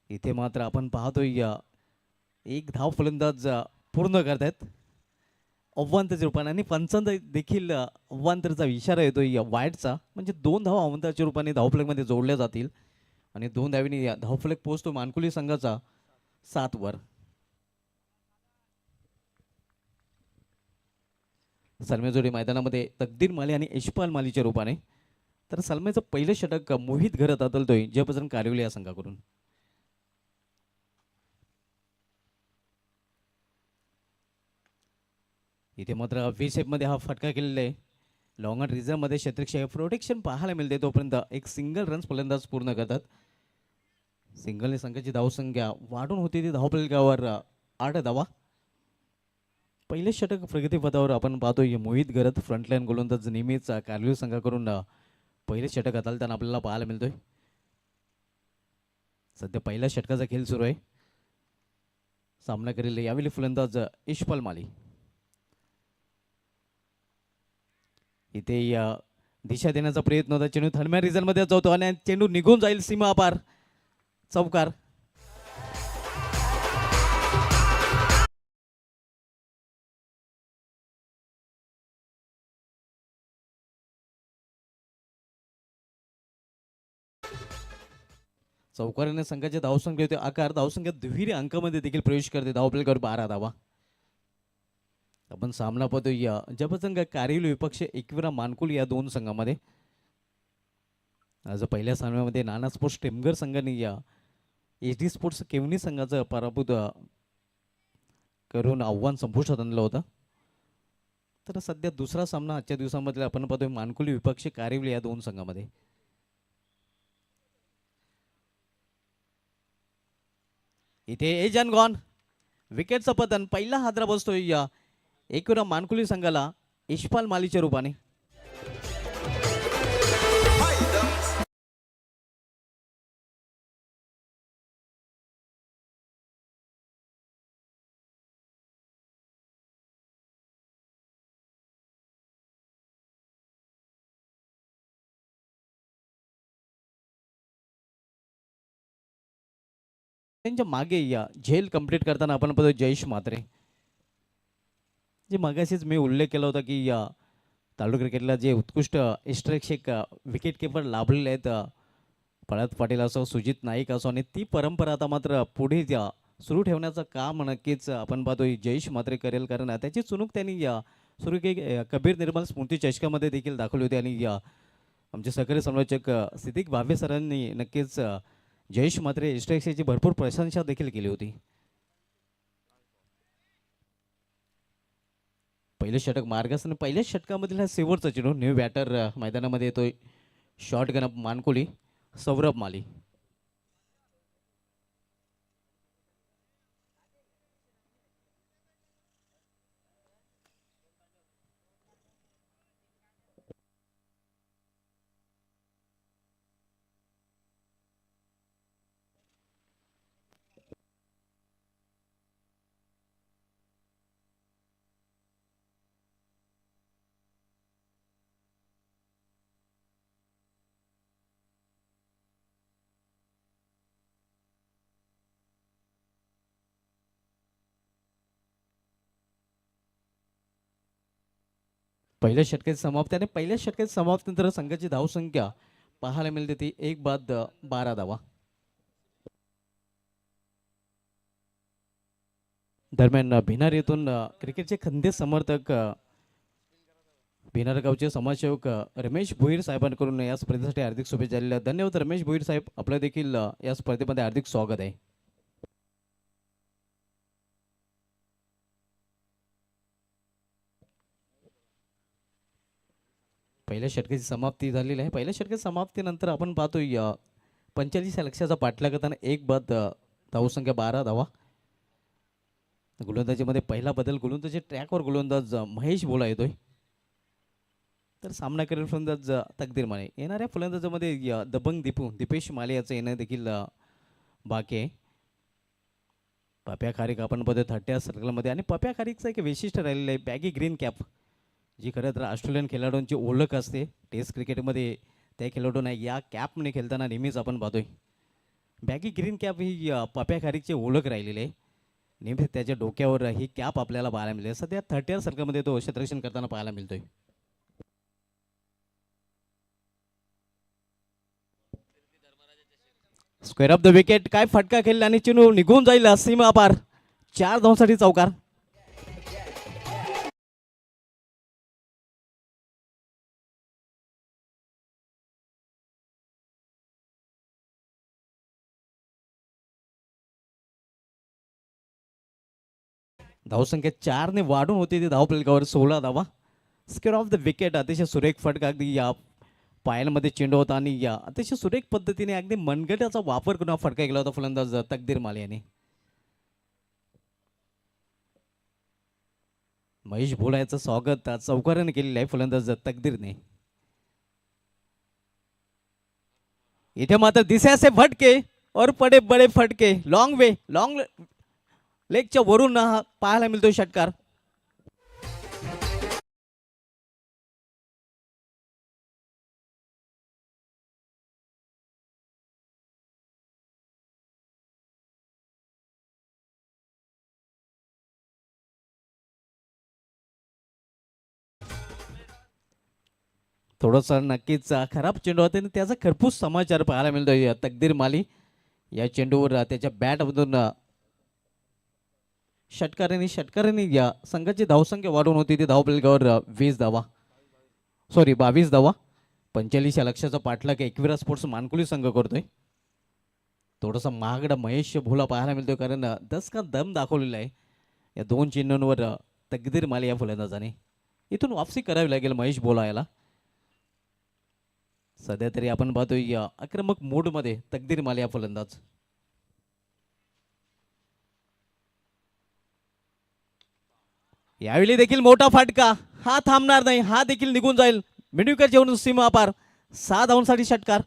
इथे मात्र आपण पाहतोय या एक धाव फलंदाज पूर्ण करतायत अव्वांतरच्या रूपाने आणि पंचांत देखील अव्वांतरचा इशारा येतो या वाईडचा. म्हणजे 2 धावा अव्वांतरच्या रूपाने धावफलकमध्ये जोडल्या जातील आणि 2 धावीने या धावफलक पोहोचतो मानकुली संघाचा 7 वर. सलमे जोडी मैदानामध्ये तकदीर माली आणि यशपाल मालीच्या रूपाने. तर सलमेचं पहिलं षटक मोहित घरत आदलतोय जयपासन कारिवली या संघाकडून. इथे मात्र मध्ये हा फटका केलेला आहे. लॉंग ऑन रिझर्वमध्ये क्षेत्रक्षय प्रोटेक्शन पाहायला मिळते तोपर्यंत एक सिंगल रन्स फलंदाज पूर्ण करतात. सिंगलने संघाची धावसंख्या वाढून होती ती धावफलकावर 8 धावा. पहिले षटक प्रगतीपथावर आपण पाहतोय मोहित गरत फ्रंटलाईन गोलंदाज नेहमीच कार्लिव संघाकडून पहिले षटक हाताळताना आपल्याला पाहायला मिळतोय. सध्या पहिल्या षटकाचा खेळ सुरू आहे. सामना करेल यावेळी फलंदाज यशपाल माली. इथे या दिशा देण्याचा प्रयत्न होता. चेंडू थर्मॅन रिझन मध्ये जातो आणि चेंडू निघून जाईल सीमा पार. चौकार. चौकाराने संघाच्या धावसंख्या होते आकार. धावसंख्या दुहेरी अंकामध्ये देखील प्रवेश करते. धावफलकावर 12 धावा. आपण सामना पाहतो या जबसंघ कारिवली विपक्ष एकविरा मानकुल या 2 संघामध्ये. आज पहिल्या सामन्यामध्ये नाना स्पोर्ट्स टेमगर संघाने या एचडी स्पोर्ट्स केवनी संघाचा पराभूत करून आव्हान संपुष्टात आणलं होतं. तर सध्या दुसरा सामना आजच्या दिवसामध्ये आपण पाहतोय मानकुली विपक्ष कारिवली या 2 संघामध्ये. इथे एजन गॉन विकेटचं पतन. पहिला हादरा बसतोय या एकविरा मानकुली संघाला यशपाल मालीच्या रूपाने. त्यांच्या मागे या झेल कंप्लीट करताना आपण पाहतो जयेश म्हात्रे. जे मगाशीच मी उल्लेख केला होता की या तालुका क्रिकेटला जे उत्कृष्ट इष्टरक्षक विकेट किपर लाभलेले आहेत प्रल्हाद पाटील असो सुजित नाईक असो आणि ती परंपरा आता मात्र पुढे सुरू ठेवण्याचं काम नक्कीच आपण पाहतो जयेश म्हात्रे करेल. कारण त्याची चुणूक त्यांनी या सुरू कबीर निर्मल स्मृती चषकामध्ये देखील दाखवली होती आणि या आमचे सहकारी समालोचक सिद्दीक भावे सरांनी नक्कीच जयेश म्हात्रे इष्टरक्षकाची भरपूर प्रशंसा देखील केली होती. पहिले षटक मार्गस्थ आणि पहिल्याच षटकामधील हा शेवटचा चेंडू न्यू बॅटर मैदानामध्ये येतोय. शॉर्ट गन मानकोली सौरभ माली. पहिल्या षटकाची समाप्ती आणि पहिल्या षटकाची समाप्तीनंतर संघाची धावसंख्या पाहायला मिळते ती 1 बाद 12 धावा. दरम्यान भिनार येथून क्रिकेटचे खंदे समर्थक भिनार गावचे समाजसेवक रमेश भोईर साहेबांकडून या स्पर्धेसाठी हार्दिक शुभेच्छा दिल्या. धन्यवाद रमेश भोईर साहेब, आपलं देखील या स्पर्धेमध्ये हार्दिक स्वागत आहे. पहिल्या षटकाची समाप्ती झालेली आहे. पहिल्या षटकाची समाप्तीनंतर आपण पाहतोय 45 या लक्ष्याचा पाठलाग करताना 1 बाद धावसंख्या 12 धावा. गोलंदाजीमध्ये पहिला बदल गोलंदाजी ट्रॅकवर गोलंदाज महेश भोला येतोय. तर सामना करेल फलंदाज तकदीर माने. येणाऱ्या फलंदाजामध्ये दबंग दीपेश माले याचं येणं देखील बाकी आहे. पप्या खारीक आपण बघतो 30 सर्कलमध्ये आणि पप्या खारीकचं एक वैशिष्ट्य राहिलेलं आहे बॅगी ग्रीन कॅप, जी खरं तर ऑस्ट्रेलियन खेळाडूंची ओळख असते. टेस्ट क्रिकेटमध्ये त्या खेळाडूंना या कॅपने खेळताना नेहमीच आपण पाहतोय. बॅगी ग्रीन कॅप ही पप्या खारीकची ओळख राहिलेली आहे. नेहमी त्याच्या डोक्यावर ही कॅप आपल्याला पाहायला मिळते. सध्या 30 सर्कलमध्ये तो क्षेत्ररक्षण करताना पाहायला मिळतोय. स्क्वेअर ऑफ द विकेट, काय फटका खेळला आणि चेंडू निघून जाईल सीमा पार. 4 धावांसाठी चौकार. धावसंख्या 4 ने वाढून होती ती धावफलकावर 16 धावा. स्क्वेअर ऑफ द विकेट, अतिशय सुरेख फटका अगदी या पायांमध्ये चेंडू होता आणि या अतिशय सुरेख पद्धतीने अगदी मनगटाचा वापर करून हा फटका केला होता फलंदाज तकदीर माले याने. महेश भोला याचं स्वागत चौकाराने केलेलं आहे फलंदाज तकदीरने. इथे मात्र दिसे असे फटके और पडे बडे फटके, लॉंग लेगच्या वरून हा पाहायला मिळतोय षटकार. थोडंसं नक्कीच खराब चेंडू होता आणि त्याचा खरपूस समाचार पाहायला मिळतोय तकदीर माली या चेंडूवर त्याच्या बॅटमधून षटकारांनी या संघाची धावसंख्या वाढून होती ती धावफलकावर 22 धावा. 45 या लक्ष्याचा पाठलाग एकविरा स्पोर्ट्स मानकुली संघ करतोय. थोडासा महागडा महेश भोला पाहायला मिळतोय कारण 10 का दम दाखवलेला आहे या 2 चेंडूंवर तकदीर माली या फलंदाजाने. इथून वापसी करावी लागेल महेश भोला याला. सध्या तरी आपण पाहतोय आक्रमक मोडमध्ये तकदीर माले या फलंदाज. यावेळी देखील मोठा फटका, हा थांबणार नाही, हा देखील निघून जाईल. मिडविकेट जेवण सीमा पार. 6 धावांसाठी षटकार.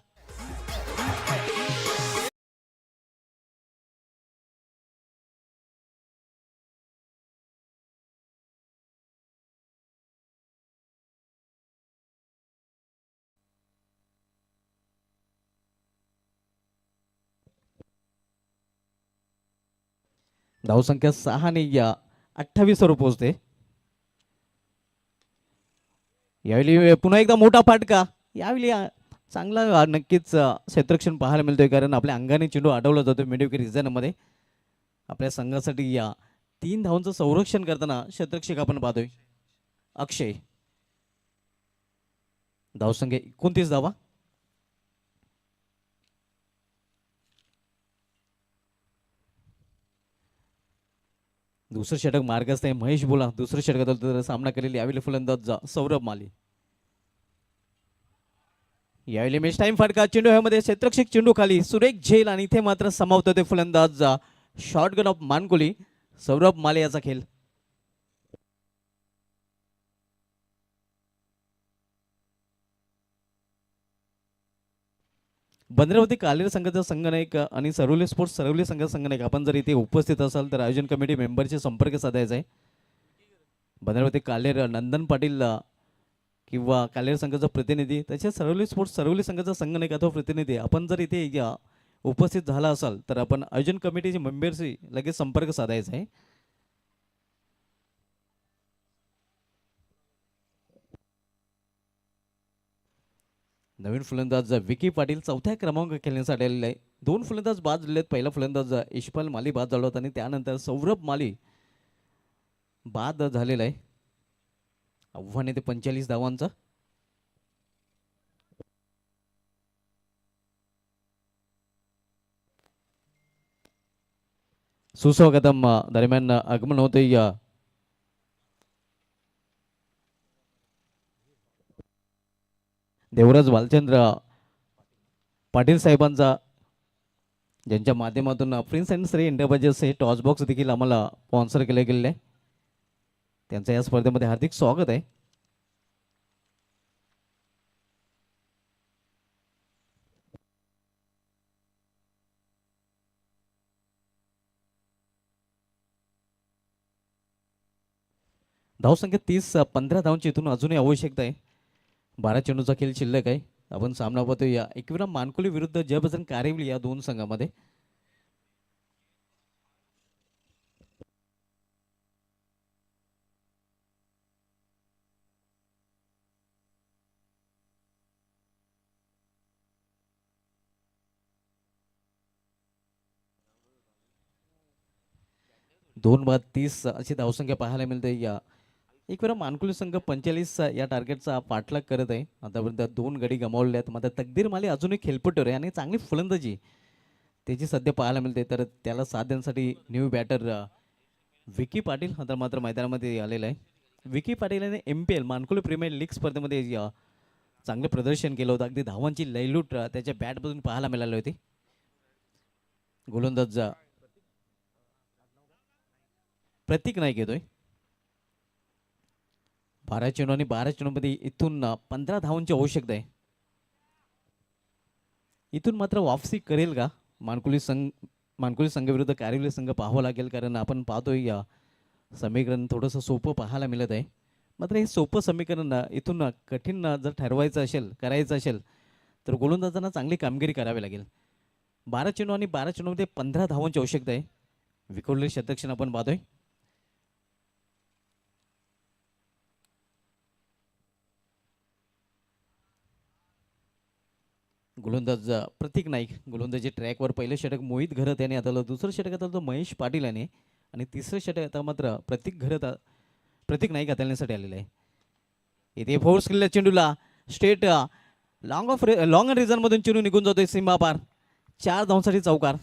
धावसंख्या 6 ने 28 वर पोहोचते. यावेळी पुन्हा एकदा मोठा फटका. यावेळी चांगला नक्कीच क्षेत्ररक्षण पाहायला मिळतोय कारण आपल्या अंगाने चेंडू अडवला जातो मिडविकेट रिझनमध्ये. आपल्या संघासाठी 3 धावांचं संरक्षण करताना क्षेत्ररक्षक आपण पाहतोय अक्षय. धावसंख्या 29 धावा. दुसरं षटक मार्गस्थ आहे महेश बोला दुसरं षटकात सामना केलेली यावेळी फलंदाज सौरभ माली. यावेळी मॅच टाइम फटका चेंडू ह्यामध्ये क्षेत्ररक्षक चेंडू खाली सुरेख झेल आणि इथे मात्र समावत होते फलंदाज शॉटगन ऑफ मानकुली सौरभ माले याचा खेळ. भद्रावती कालेर संघाचा संघनायक आणि सरवली स्पोर्ट्स सरवली संघाचा संघनायक आपण जर इथे उपस्थित असाल तर आयोजन कमिटी मेंबरशी संपर्क साधायचा आहे. भद्रावती कालेर नंदन पाटील किंवा कालेर संघाचा प्रतिनिधी तसेच सरवली स्पोर्ट्स सरवली संघाचा संघनायक अथवा प्रतिनिधी आपण जर इथे उपस्थित झाला असाल तर आपण आयोजन कमिटीचे मेंबरशी लगेच संपर्क साधायचा आहे. नवीन फलंदाज विकी पाटील चौथ्या क्रमांक खेळण्यासाठी आलेला आहे. दोन फलंदाज बाद झाले आहेत. पहिला फलंदाज इशपाल माली बाद झाला होता आणि त्यानंतर सौरभ माली बाद झालेला आहे. आव्हान येते 45 धावांचा. सुस्वागतम दरम्यान आगमन होते या देवराज भालचंद्र पाटील साहेबांचा ज्यांच्या माध्यमातून प्रिन्स अँड श्री इंटरप्राइजेस हे टॉस बॉक्स देखील आम्हाला स्पॉन्सर केले गेलेले आहे. त्यांचं या स्पर्धेमध्ये हार्दिक स्वागत आहे. धावसंख्या 30-15 धावांची इथून अजूनही आवश्यकता आहे. 12 चेंडूचा खेळ शिल्लक आहे. आपण सामना पाहतोय या एकविरा मानकुली विरुद्ध जयबजरंग कारेवली या दोन संघामध्ये. दोन बाद 30 अशी धावसंख्या पाहायला मिळते. या एक वेळा मानकुली संघ 45 या टार्गेटचा पाठलाग करत आहे. आतापर्यंत 2 गडी गमावले आहेत. मात्र तकदीर माली अजूनही खेळपट्टीवर आहे आणि चांगली फलंदाजी त्याची सध्या पाहायला मिळते. तर त्याला साथ देण्यासाठी न्यू बॅटर विकी पाटील आता मात्र मैदानामध्ये आलेला आहे. विकी पाटील याने MPL मानकुली प्रीमियर लीग स्पर्धेमध्ये चांगले प्रदर्शन केलं होतं. अगदी धावांची लयलूट त्याच्या बॅटमधून पाहायला मिळाली होती. गोलंदाज प्रतीक नाईक येतोय. 12 चेंडू आणि 12 चेंडूमध्ये इथून 15 धावांची आवश्यकता आहे. इथून मात्र वापसी करेल का मानकुली संघ विरुद्ध कारेवली संघ पाहावं लागेल. कारण आपण पाहतोय या समीकरण थोडंसं सोपं पाहायला मिळत आहे. मात्र हे सोपं समीकरण इथून कठीण जर ठरवायचं असेल करायचं असेल तर गोलंदाजांना चांगली कामगिरी करावी लागेल. 12 चेंडू आणि 12 चेंडूमध्ये 15 धावांची आवश्यकता आहे. विखुरलेले शतक्षण आपण पाहतोय. गोलंदाज प्रतीक नाईक गोलंदाजी ट्रॅकवर पहिलं षटक मोहित घरत याने आता दुसरं षटक आता महेश पाटील याने आणि तिसरं षटक आता मात्र प्रतीक नाईक हाताळण्यासाठी आलेलं आहे. इथे फोर्स केलेल्या चेंडूला स्टेट लॉंग रिझन मधून चेंडू निघून जातोय सीमा पार. 4 धावांसाठी चौकार.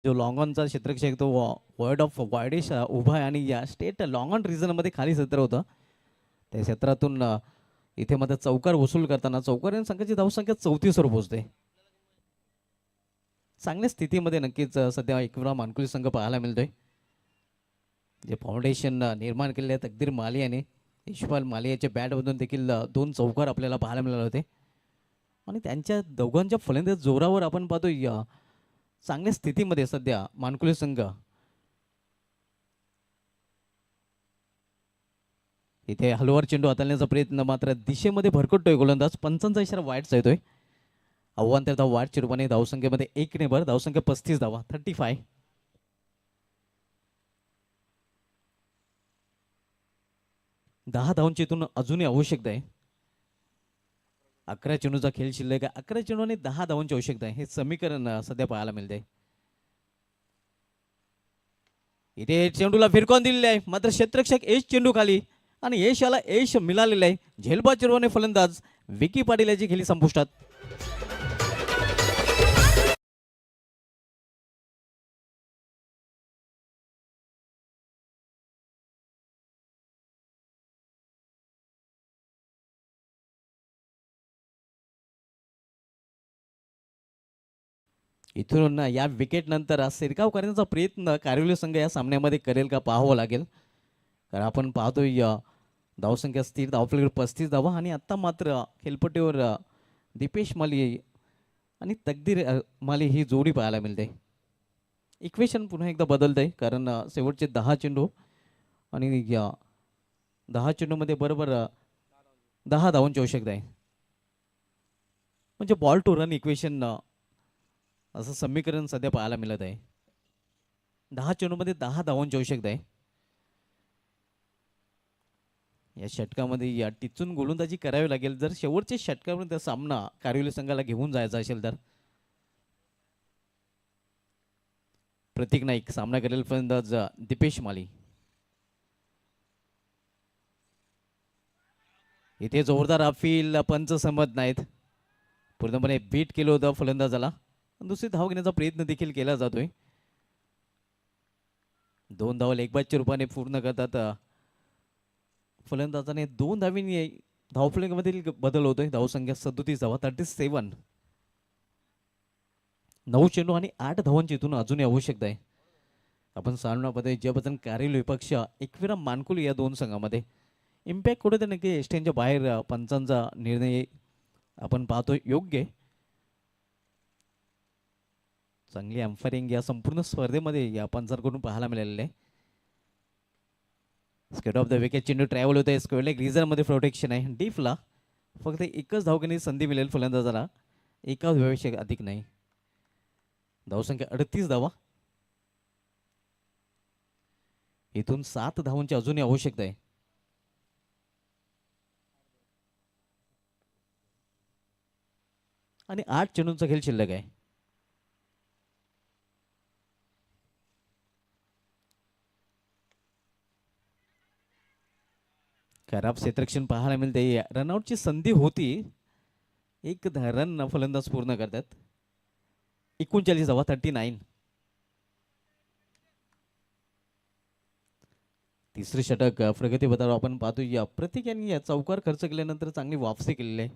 जो लॉंग ऑनचा क्षेत्ररक्षक तो वर्ड ऑफ वायडिश उभा आहे आणि या स्टेट लॉंग ऑन रिझनमध्ये खाली क्षेत्र होतं. त्या क्षेत्रातून इथे मात्र चौकार वसूल करताना चौकार संघाची धावसंख्या 34 वर पोहोचते. चांगल्या स्थितीमध्ये नक्कीच सध्या एकविरा मानकुली संघ पाहायला मिळतोय. जे फाउंडेशन निर्माण केलेले आहे तकदीर माली याने इशपाल माली याच्या बॅटमधून देखील 2 चौकार आपल्याला पाहायला मिळाले होते. आणि त्यांच्या दोघांच्या फलंदाज जोरावर आपण पाहतोय चांगल्या स्थितीमध्ये सध्या मानकुली संघ. इथे हलवार चेंडू हाताळण्याचा प्रयत्न मात्र दिशेमध्ये भरकटतोय गोलंदाज. पंचांचा इशारा वाईटचा येतोय. आव्हान तर धाव वाईटच्या रूपाने धावसंख्येमध्ये 1 ने भर. धावसंख्या 35 धावा 35. 10 धावांची इथून अजूनही आवश्यकता आहे. 11 चेंडूचा खेळ शिल्लक आहे. 11 चेंडू आणि 10 धावांची आवश्यकता आहे. हे समीकरण सध्या पाहायला मिळते. इथे चेंडूला फिरकावून दिलेले आहे, मात्र क्षेत्ररक्षक एश चेंडू खाली आणि यश याला यश मिळालेलं आहे. झेलबाद चिरवणे फलंदाज विकी पाटील याची खेळी संपुष्टात. इथून या विकेट नंतर शिरकाव करण्याचा प्रयत्न कारिवली संघ या सामन्यामध्ये करेल का पाहावं लागेल. कारण आपण पाहतोय धावसंख्या स्थिर, धावफलकावर 35 धावा आणि आत्ता मात्र खेळपट्टीवर दीपेश माली आणि तकदीर माली ही जोडी पाहायला मिळते. इक्वेशन पुन्हा एकदा बदलतंय कारण शेवटचे 10 चेंडू आणि 10 चेंडूमध्ये बरोबर 10 धावांची आवश्यकता आहे. म्हणजे बॉल टू रन इक्वेशन असं समीकरण सध्या पाहायला मिळत आहे. 10 चेंडूमध्ये 10 धावांची आवश्यकता आहे. या षटकामध्ये या टिचून गोलंदाजी करावी लागेल जर शेवटच्या षटकामध्ये सामना कारिवली संघाला घेऊन जायचा असेल तर. प्रतीक नाईक सामना करेल फलंदाज दीपेश माली. इथे जोरदार अपील पंच संमत नाहीत. पूर्णपणे बीट केलं होतं फलंदाजाला. दुसरी धाव घेण्याचा प्रयत्न देखील केला जातोय. 2 धावा लेगबादच्या रूपाने पूर्ण करतात फलंदाजाने. 2 धावींनी धावफलकामधील बदल होतोय. धावसंख्या 37 धावा 37. 9 चेंडू आणि 8 धावांची इथून अजूनही आवश्यकता आहे. आपण सामनामध्ये जयवतन कारिवली विपक्ष एकविरा मानकुली या 2 संघामध्ये इम्पॅक्ट कुठे तर नक्की स्टेनच्या बाहेर पंचांचा निर्णय आपण पाहतोय योग्य. चांगली एम्पायरिंग या संपूर्ण स्पर्धेमध्ये या पंचांकडून पाहायला मिळालेलं आहे. स्केट ऑफ द विकेट चेंडू ट्रॅव्हल होत आहे. स्क्वेअर लेग रिझनमध्ये प्रोटेक्शन आहे. डीपला फक्त एकच धाव घेण्याची संधी मिळेल फलंदाजाला, एका धावेपेक्षा अधिक नाही. धावसंख्या 38 धावा. इथून 7 धावांची अजूनही आवश्यकता आहे. आणि 8 चेंडूंचा खेळ शिल्लक आहे. खराब क्षेत्ररक्षण पाहायला मिळते. रनआउटची संधी होती. एक रन फलंदाज पूर्ण करतात. 39 धावा 39. तिसरे षटक प्रगतीपथावर आपण पाहतोय. प्रतीक यांनी या चौकार खर्च केल्यानंतर चांगली वापसी केलेली आहे.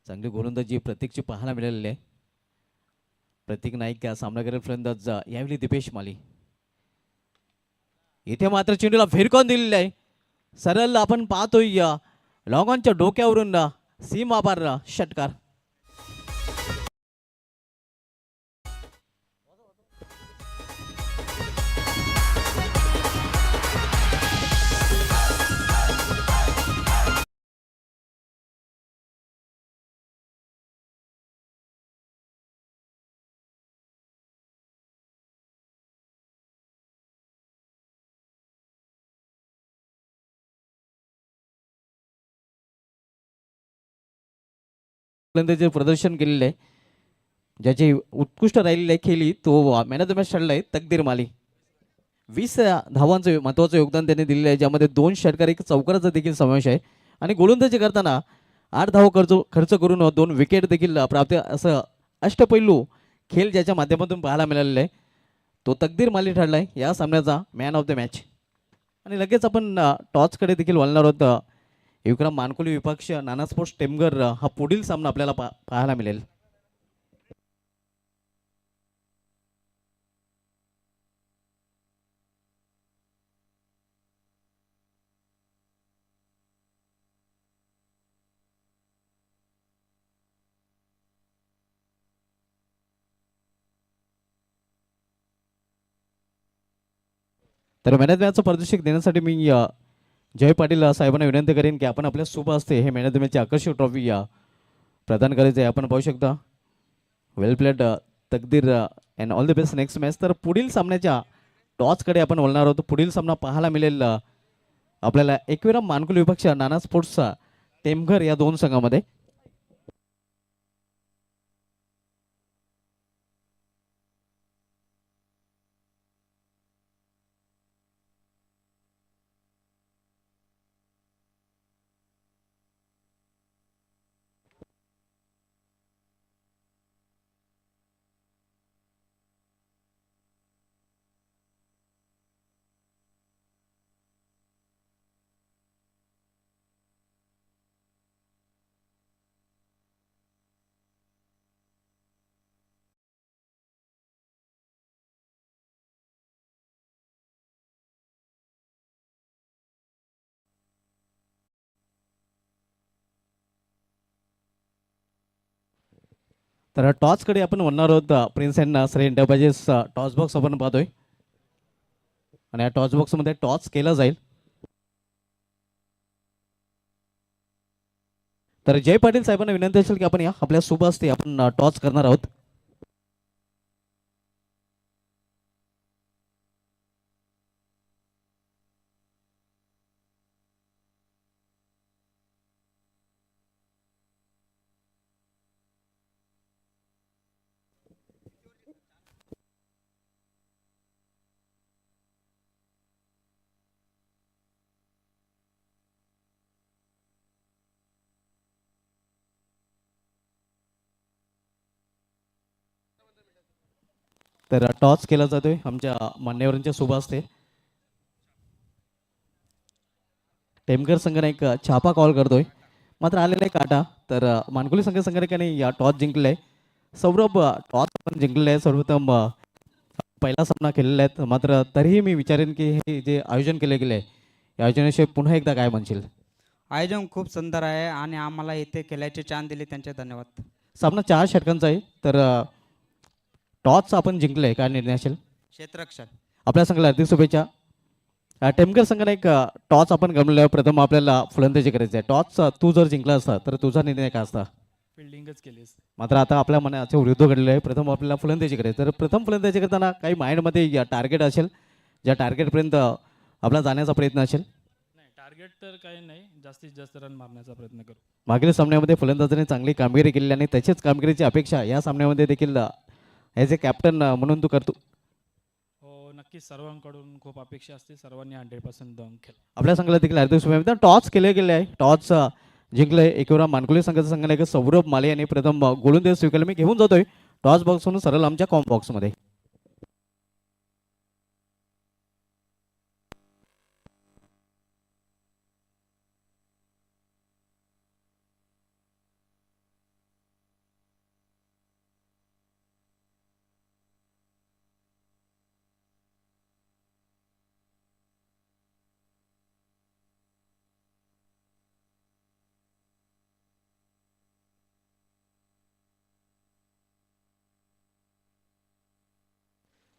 चांगली गोलंदाजी प्रतीकची पाहायला मिळालेली आहे. प्रतीक नाईक सामना करेल फलंदाज यावेळी दीपेश माली. इथे मात्र चेंडूला फिरकावून दिलेला आहे. सरळ आपण पाहतोय लॉंग ऑनच्या डोक्यावरून सीमा पार षटकार. प्रदर्शन केलेलं आहे, ज्याची उत्कृष्ट राहिलेली आहे खेळी तो मॅन ऑफ द मॅच ठरला आहे तकदीर माली. 20 धावांचं महत्त्वाचं योगदान त्यांनी दिलेलं आहे, ज्यामध्ये 2 षटकार 1 चौकाराचा देखील समावेश आहे. आणि गोलंदाजी करताना 8 धावा खर्च करून 2 विकेट देखील प्राप्त असं अष्टपैलू खेळ ज्याच्या माध्यमातून पाहायला मिळालेला आहे तो तकदीर माली ठरला आहे या सामन्याचा मॅन ऑफ द मॅच. आणि लगेच आपण टॉसकडे देखील वळणार आहोत. विक्रम मानकुली विपक्ष नाना स्पोर्ट्स टेमघर हा पुढील सामना आपल्याला पाहायला मिळेल. तर मॅन ऑफ द मॅचचं पारितोषिक देण्यासाठी मी जय पाटील साहेबांना विनंती करेन की आपण आपल्या शुभ हस्ते हे मॅन ऑफ द मॅचची आकर्षक ट्रॉफी प्रदान करायचे आहे. आपण पाहू शकता. वेल प्लेड तकदीर and all the best next match. तर पुढील सामन्याच्या टॉसकडे आपण वळणार आहोत. पुढील सामना पाहायला मिळेल आपल्याला एकविरा मानकुली विपक्ष नाना स्पोर्ट्सचा टेमघर या 2 संघामध्ये. तर टॉसकडे आपण म्हणणार आहोत prince and Shri enterprises toss box आपण पाहतोय आणि या टॉस बॉक्समध्ये टॉस केला जाईल. तर जय पाटील साहेबांना विनंती असेल की आपण या आपल्या शुभ हस्ते आपण टॉस करणार आहोत. तर टॉस केला जातोय आमच्या मान्यवरांच्या शुभ हस्ते. टेमकर संघाने एक छापा कॉल करतोय मात्र आलेला आहे काटा. तर मानकुली संघटनेने या टॉस जिंकलाय. सौरभ टॉस पण जिंकलेला आहे. सर्वप्रथम पहिला सामना केलेला आहे मात्र तरीही मी विचारेन की हे जे आयोजन केले गेले आहे या आयोजनाविषयी पुन्हा एकदा काय म्हणशील. आयोजन खूप सुंदर आहे आणि आम्हाला इथे खेळायची चान्स दिली त्यांचे धन्यवाद. सामना 4 षटकांचा आहे. तर टॉस आपण जिंकले काय निर्णय असेल. क्षेत्ररक्षण. आपल्या संघाला हार्दिक शुभेच्छा. टेमकर संघाने एक टॉस आपण गमवलं. प्रथम आपल्याला फलंदाजी करायची आहे. टॉस तू जर जिंकला असता तर तुझा निर्णय काय असता. फिल्डिंगच केलीस. मात्र आता आपल्या मनाचे विरुद्ध घडलेलं आहे. प्रथम आपल्याला फलंदाजी करायची. तर प्रथम फलंदाजी करताना काही माइंडमध्ये टार्गेट असेल ज्या टार्गेटपर्यंत आपला जाण्याचा प्रयत्न असेल. नाही, टार्गेट तर काही नाही, जास्तीत जास्त रन मारण्याचा प्रयत्न करू. मागील सामन्यामध्ये फलंदाजाने चांगली कामगिरी केली आणि त्याचीच कामगिरीची अपेक्षा या सामन्यामध्ये देखील ॲज ए कॅप्टन म्हणून तू करतो. हो, नक्कीच सर्वांकडून खूप अपेक्षा असते. सर्वांनी 100% देऊन खेळ. आपल्या संघाला देखील हार्दिक शुभेच्छा. टॉस केले गेले आहे. टॉस जिंकले एकेवरा मानकुली संघाचा संघाने एक सौरभ माले यांनी प्रथम गोलंदाज स्वीकारले. मी घेऊन जातोय टॉस बॉक्सवरून सरळ आमच्या कॉम बॉक्समध्ये.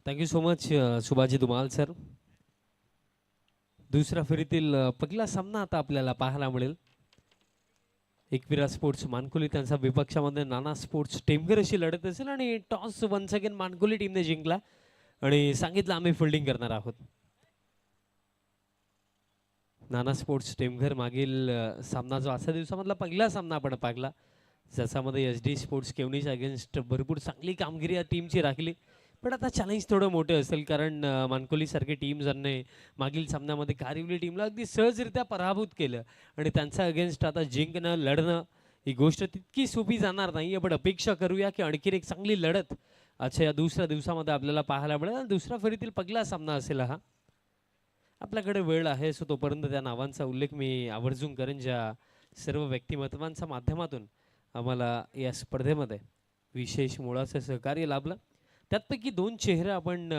Thank you so much Subhaji Dhumal sir. दुसऱ्या फेरीतील पहिला सामना आता आपल्याला पाहायला मिळेल. एकविरा स्पोर्ट्स मानकुली त्यांचा विपक्षामध्ये नाना स्पोर्ट्स टेमघर अशी लढत असेल आणि टॉस वन्स अगेन मानकुली टीमने जिंकला आणि सांगितलं आम्ही फिल्डिंग करणार आहोत. नाना स्पोर्ट्स टेमघर मागील सामना जो असा दिवसामधला पहिला सामना आपण पाहिला ज्याच्यामध्ये SD स्पोर्ट्स केवनीच्या अगेन्स्ट भरपूर चांगली कामगिरी या टीमची राखली. पण आता चॅलेंज थोडं मोठं असेल कारण मानकोलीसारखे टीम्सने मागील सामन्यामध्ये कारिवली टीमला अगदी सहजरित्या पराभूत केलं आणि त्यांच्या अगेन्स्ट आता जिंकणं लढणं ही गोष्ट तितकी सोपी जाणार नाही. आपण अपेक्षा करूया की आणखीन एक चांगली लढत अच्छा या दुसऱ्या दिवसामध्ये आपल्याला पाहायला मिळेल. दुसऱ्या फेरीतील पहिला सामना असेल हा. आपल्याकडे वेळ आहे सो तोपर्यंत त्या नावांचा उल्लेख मी आवर्जून करेन ज्या सर्व व्यक्तिमत्वांच्या माध्यमातून आम्हाला या स्पर्धेमध्ये विशेष मोलाचं सहकार्य लाभलं. त्यातपैकी 2 चेहरे आपण